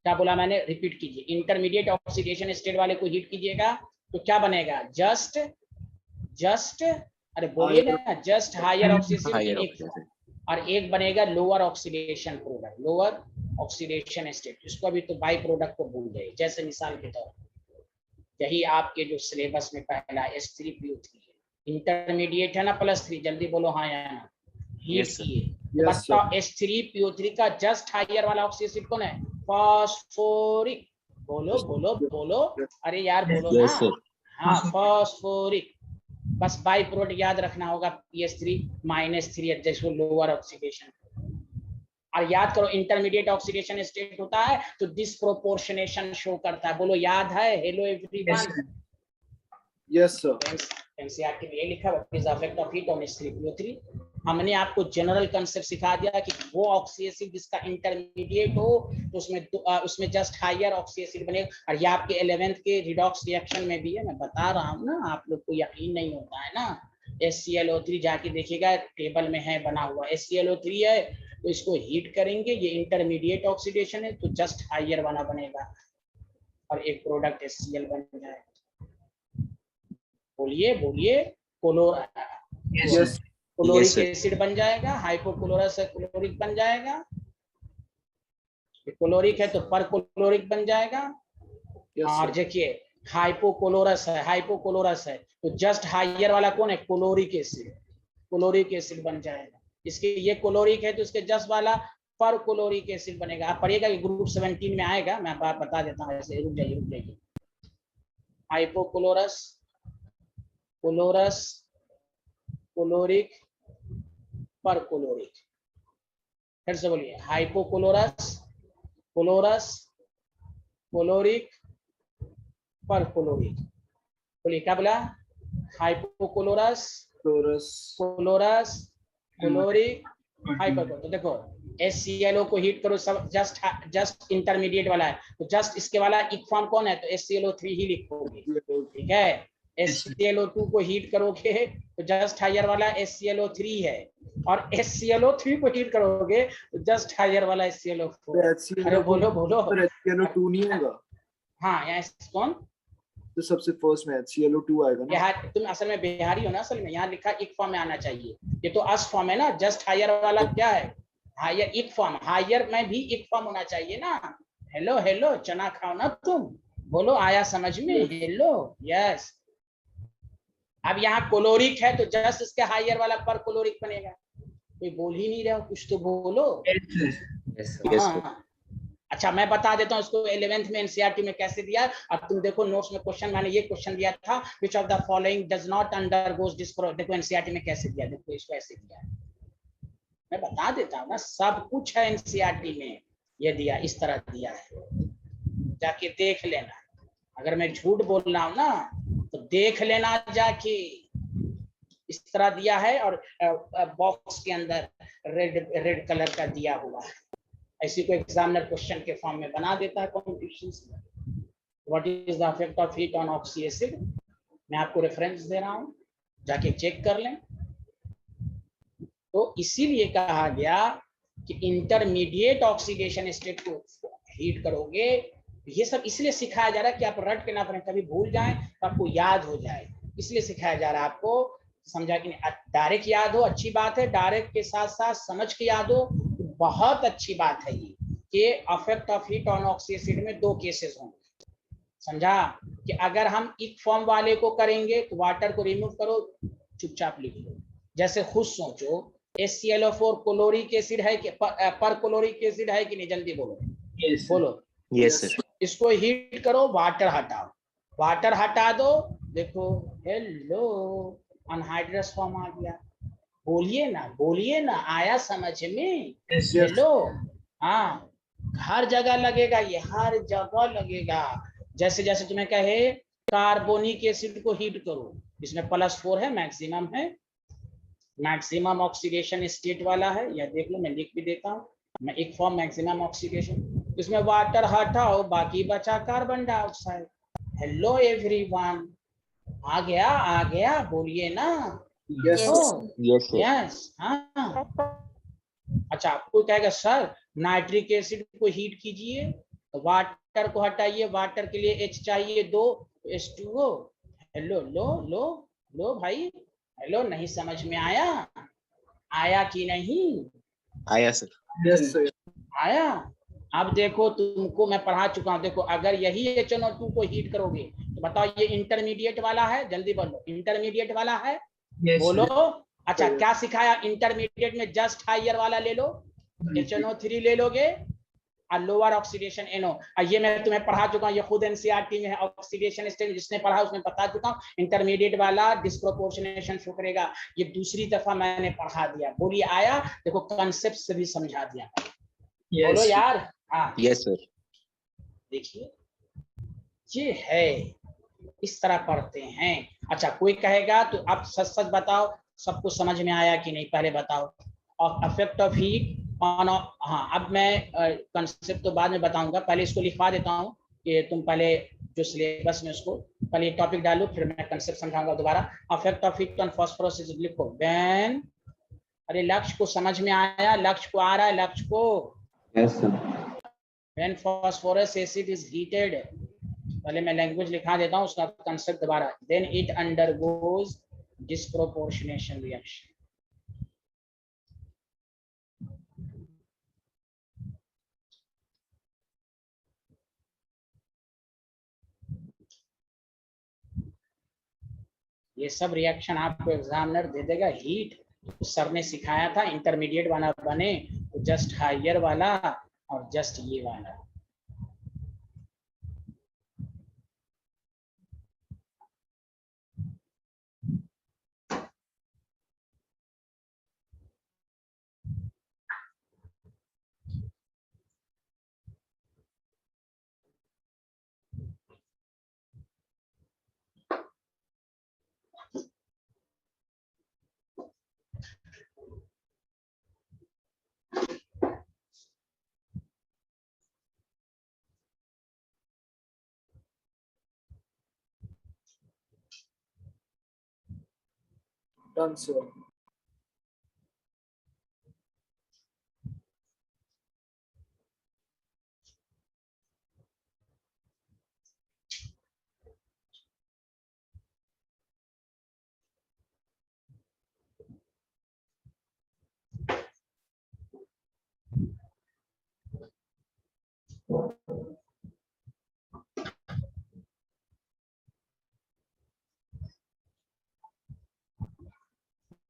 क्या बोला मैंने, रिपीट कीजिए, इंटरमीडिएट ऑक्सीडेशन स्टेट वाले को हीट कीजिएगा तो क्या बनेगा, जस्ट अरे बोलिए ना, just higher oxy acid in ic form. और एक बनेगा lower oxidation product, lower oxidation state. इसको अभी तो बाई प्रोडक्ट को भूल गए। जैसे मिसाल के तौर पर यही आपके जो सिलेबस में पहला H3PO3 है, इंटरमीडिएट है ना +3, जल्दी बोलो हाँ या ना। Heat Yes, sir. किए Yes, sir. बताओ H3PO3 का जस्ट हायर वाला ऑक्सीजन कौन है? फास्फोरिक। बोलो बोलो बोलो, अरे यार बोलो ना। Yes, sir. हाँ फास्फोरिक। बस बाई प्रोडक्ट याद रखना होगा PS3 - 3 जैसे लोअर ऑक्सीडेशन। और याद करो इंटरमीडिएट ऑक्सीडेशन स्टेट होता है तो डिस्प्रोपोर्शनेशन शो करता है। बोलो याद है? Hello everyone. Yes, sir. NCERT में ये लिखा है what is the effect of heat on H3PO3। हमने आपको जनरल कंसेप्ट सिखा दिया कि वो ऑक्सी एसिड जिसका इंटरमीडिएट हो तो उसमें जस्ट हायर ऑक्सी एसिड बनेगा। और ये आपके 11th के रिडॉक्स रिएक्शन में भी है, मैं बता रहा हूँ ना, आप लोग को यकीन नहीं होता है ना। HClO3 जाके देखिएगा टेबल में है बना हुआ, HClO3 है तो इसको हीट करेंगे, ये इंटरमीडिएट ऑक्सीडेशन है तो जस्ट हायर वाला बनेगा और एक प्रोडक्ट HCl बन जाएगा। बोलिए बोलिए। Yes. Chloric sir. एसिड बन जाएगा, हाइपोक्लोरस है क्लोरिक बन जाएगा, क्लोरिक है तो परक्लोरिक बन जाएगा। Yes, और sir. देखिए हाइपोक्लोरस है तो जस्ट हायर वाला कौन है? क्लोरिक एसिड बन जाएगा। इसके ये क्लोरिक है तो इसके जस्ट वाला परक्लोरिक एसिड बनेगा। आप पढ़िएगा कि ग्रुप 17 में आएगा, मैं बात बता देता हूँ ऐसे। रुक जाइए। Hypochlorous, chlorous, chloric, perchloric. फिर से बोलिए हाइपोक्लोरस, क्लोरस, क्लोरिक, परक्लोरिक। बोलिए क्या बोला? Hypochlorous, Chorus. Chlorous, chloric, hypochloric. तो देखो HClO को हीट करो, सब जस्ट इंटरमीडिएट वाला है तो जस्ट इसके वाला एक फॉर्म कौन है? तो HClO3 ही लिखोगे, ठीक है। HClO2 को हीट करोगे तो जस्ट हायर वाला HClO3 है, और HClO3 को हीट करोगे तो जस्ट हायर वाला HClO4। अरे बोलो बोलो। पर HClO2 नहीं होगा हाँ यहाँ कौन? तो सबसे फर्स्ट में HClO2 आएगा ना। बिहार, तुम असल में बिहारी हो ना, असल में यहाँ लिखा एक फॉर्म में आना चाहिए। ये तो अस फॉर्म है ना, जस्ट हायर वाला क्या है? हायर एक फॉर्म, हायर में भी एक फॉर्म होना चाहिए ना। हेलो हेलो, चना खाओ ना तुम। बोलो आया समझ में? Hello yes. अब यहाँ क्लोरिक है तो जस्ट इसके हायर वाला पर क्लोरिक बनेगा। कोई बोल ही नहीं रहा, कुछ तो बोलो। Yes, sir. हाँ। अच्छा मैं बता देता हूँ इसको 11th में एनसीईआरटी में कैसे दिया। अब तुम देखो नोट्स में क्वेश्चन, मैंने ये क्वेश्चन दिया था which of the following does not undergoes dispro. देखो एनसीईआरटी में कैसे दिया, देखो इसको ऐसे दिया है। मैं बता देता हूँ ना, सब कुछ है एनसीईआरटी में। ये दिया, इस तरह दिया है, जाके देख लेना। अगर मैं झूठ बोल रहा हूँ ना तो देख लेना जाके। इस तरह दिया है और बॉक्स के अंदर रेड कलर का दिया हुआ है। ऐसी को एग्जामिनर क्वेश्चन के फॉर्म में बना देता है कॉम्पिटिशंस में। What is the effect of heat on oxy acid. मैं आपको रेफरेंस दे रहा हूँ, जाके चेक कर लें। तो इसीलिए कहा गया कि इंटरमीडिएट ऑक्सीडेशन स्टेट को हीट करोगे। ये सब इसलिए सिखाया जा रहा है कि आप रट के ना पढ़ें, कभी भूल जाएं तो आपको याद हो जाए, इसलिए सिखाया जा रहा है आपको। समझा कि नहीं? डायरेक्ट याद हो अच्छी बात है, डायरेक्ट के साथ साथ समझ के याद हो बहुत अच्छी बात है। ये कि effect of heat on oxy acid में 2 केसेस होंगे। समझा कि अगर हम एक फॉर्म वाले को करेंगे तो वाटर को रिमूव करो, चुपचाप लिख लो। जैसे खुद सोचो HClO4 क्लोरिक एसिड है कि पर क्लोरिक एसिड है कि नहीं? जल्दी बोलो। Yes. बोलो। Yes, sir. इसको हीट करो, वाटर हटाओ, वाटर हटा दो, देखो हेलो अनहाइड्रस फॉर्म आ गया। बोलिए ना आया समझ में? Yes, yes. हेलो हाँ, हर जगह लगेगा ये, हर जगह लगेगा। जैसे जैसे तुम्हें कहे कार्बोनिक एसिड को हीट करो, इसमें +4 है, मैक्सिमम है, मैक्सिमम ऑक्सीडेशन स्टेट वाला है। यह देख लो, मैं लिख भी देता हूँ। मैं एक फॉर्म मैक्सिमम ऑक्सीडेशन, इसमें वाटर हटाओ, बाकी बचा कार्बन डाइऑक्साइड। हेलो एवरीवन, आ गया बोलिए ना। Yes, Yes. sir. Yes, sir. Yes हाँ। अच्छा कोई कहेगा सर नाइट्रिक एसिड को हीट कीजिए तो वाटर को हटाइए, वाटर के लिए H चाहिए 2 H2O। हेलो लो भाई, हेलो नहीं समझ में आया कि नहीं? आया सर। Yes, sir. आया। अब देखो तुमको मैं पढ़ा चुका हूँ, देखो अगर यही HNO2 को हीट करोगे तो बताओ ये इंटरमीडिएट वाला है, जल्दी बोलो इंटरमीडिएट वाला है, Yes, बोलो। sir. अच्छा क्या सिखाया, इंटरमीडिएट में जस्ट हायर वाला ले लो, HNO3 ले लोगे और लोअर ऑक्सीडेशन NO। ये मैं तुम्हें पढ़ा चुका हूँ, ये खुद NCERT में है, ऑक्सीडेशन स्टेट जिसने पढ़ा उसने बता चुका हूँ। इंटरमीडिएट वाला डिस्प्रोपोर्शनेशन शो करेगा, ये दूसरी दफा मैंने पढ़ा दिया। बोलिए आया, देखो कंसेप्ट से भी समझा दिया। बोलो Yes. यार। हाँ यस सर। देखिए ये है, इस तरह पढ़ते हैं। अच्छा कोई कहेगा तो आप सच सच बताओ, सबको समझ में आया कि नहीं, पहले बताओ। और इफेक्ट ऑफ हीट ऑन, हाँ अब मैं कंसेप्ट तो बाद में बताऊंगा, पहले इसको लिखवा देता हूँ कि तुम पहले जो सिलेबस में उसको पहले टॉपिक डालो, फिर मैं कंसेप्ट समझाऊंगा दोबारा। Effect of heat on phosphorus लिखो व्हेन, अरे लक्ष्य को समझ में आया, लक्ष्य को आ रहा है, लक्ष्य को। Yes sir. When phosphorus acid is heated, पहले मैं लैंग्वेज लिखा देता हूँ उसका कंसेप्ट दोबारा, then it undergoes disproportionation reaction। ये सब रिएक्शन आपको एग्जामिनर दे देगा। हीट सर ने सिखाया था, इंटरमीडिएट वाला बने तो जस्ट हायर वाला और जस्ट ये वाला। Done, sir.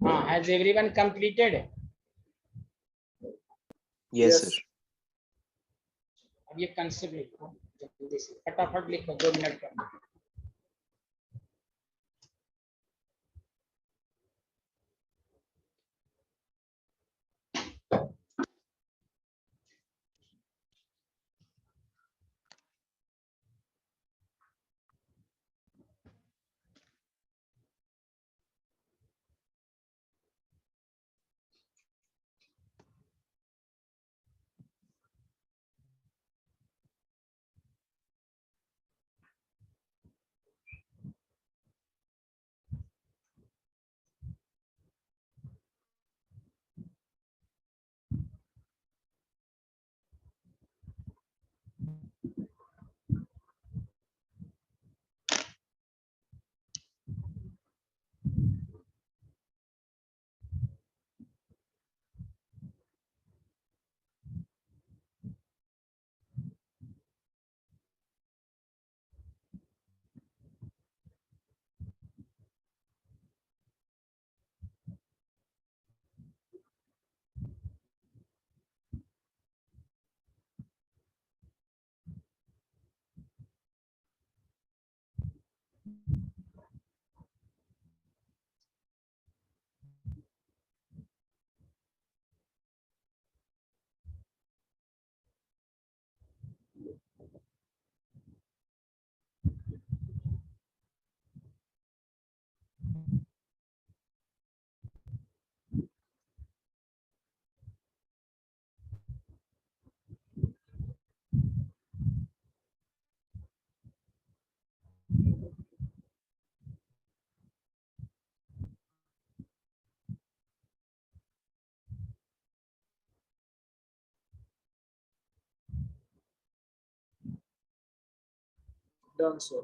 हाँ, has everyone completed? Yes sir. अब ये कंसेप्ट लिखो जल्दी से, फटाफट लिखो, 2 मिनट का। Done, sir.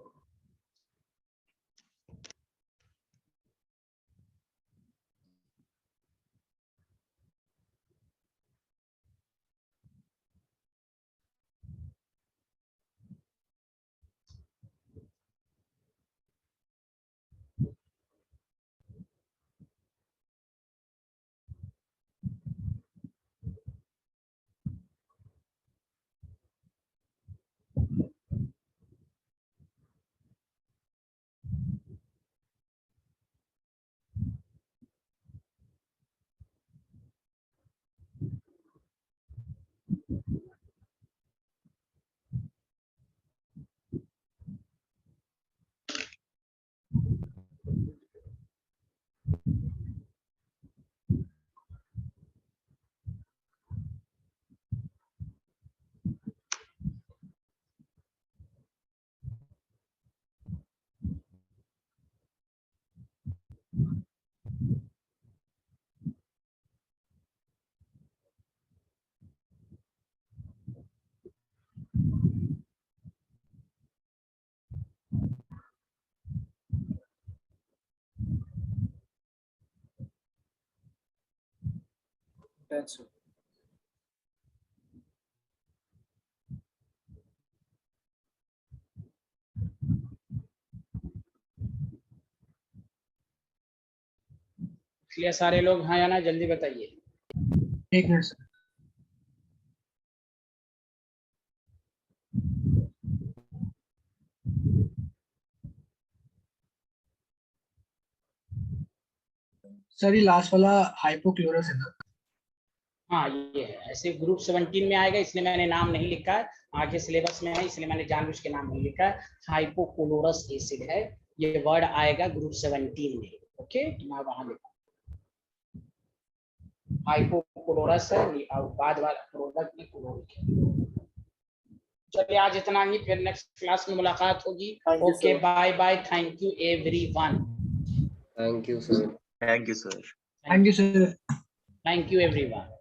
That's it. इसलिए सारे लोग हाँ या ना जल्दी बताइए। 1 मिनट सर। सर ये लास्ट वाला हाइपोक्लोरस है ना? हाँ ये है, ऐसे ग्रुप 17 में आएगा, इसलिए मैंने नाम नहीं लिखा है, आगे सिलेबस में है इसलिए मैंने जानबूझ के नाम नहीं लिखा है। हाइपोक्लोरस एसिड है, ये वर्ड आएगा ग्रुप 17 में। ओके, तो मैं वहां लिखा हाइपोक्लोरस है और बाद वाला प्रोडक्ट में क्लोरिक है। चलिए आज इतना ही, फिर नेक्स्ट क्लास में मुलाकात होगी। Okay, bye bye, thank you everyone. Thank you, sir. Thank you, sir. Thank you sir. Thank you everyone.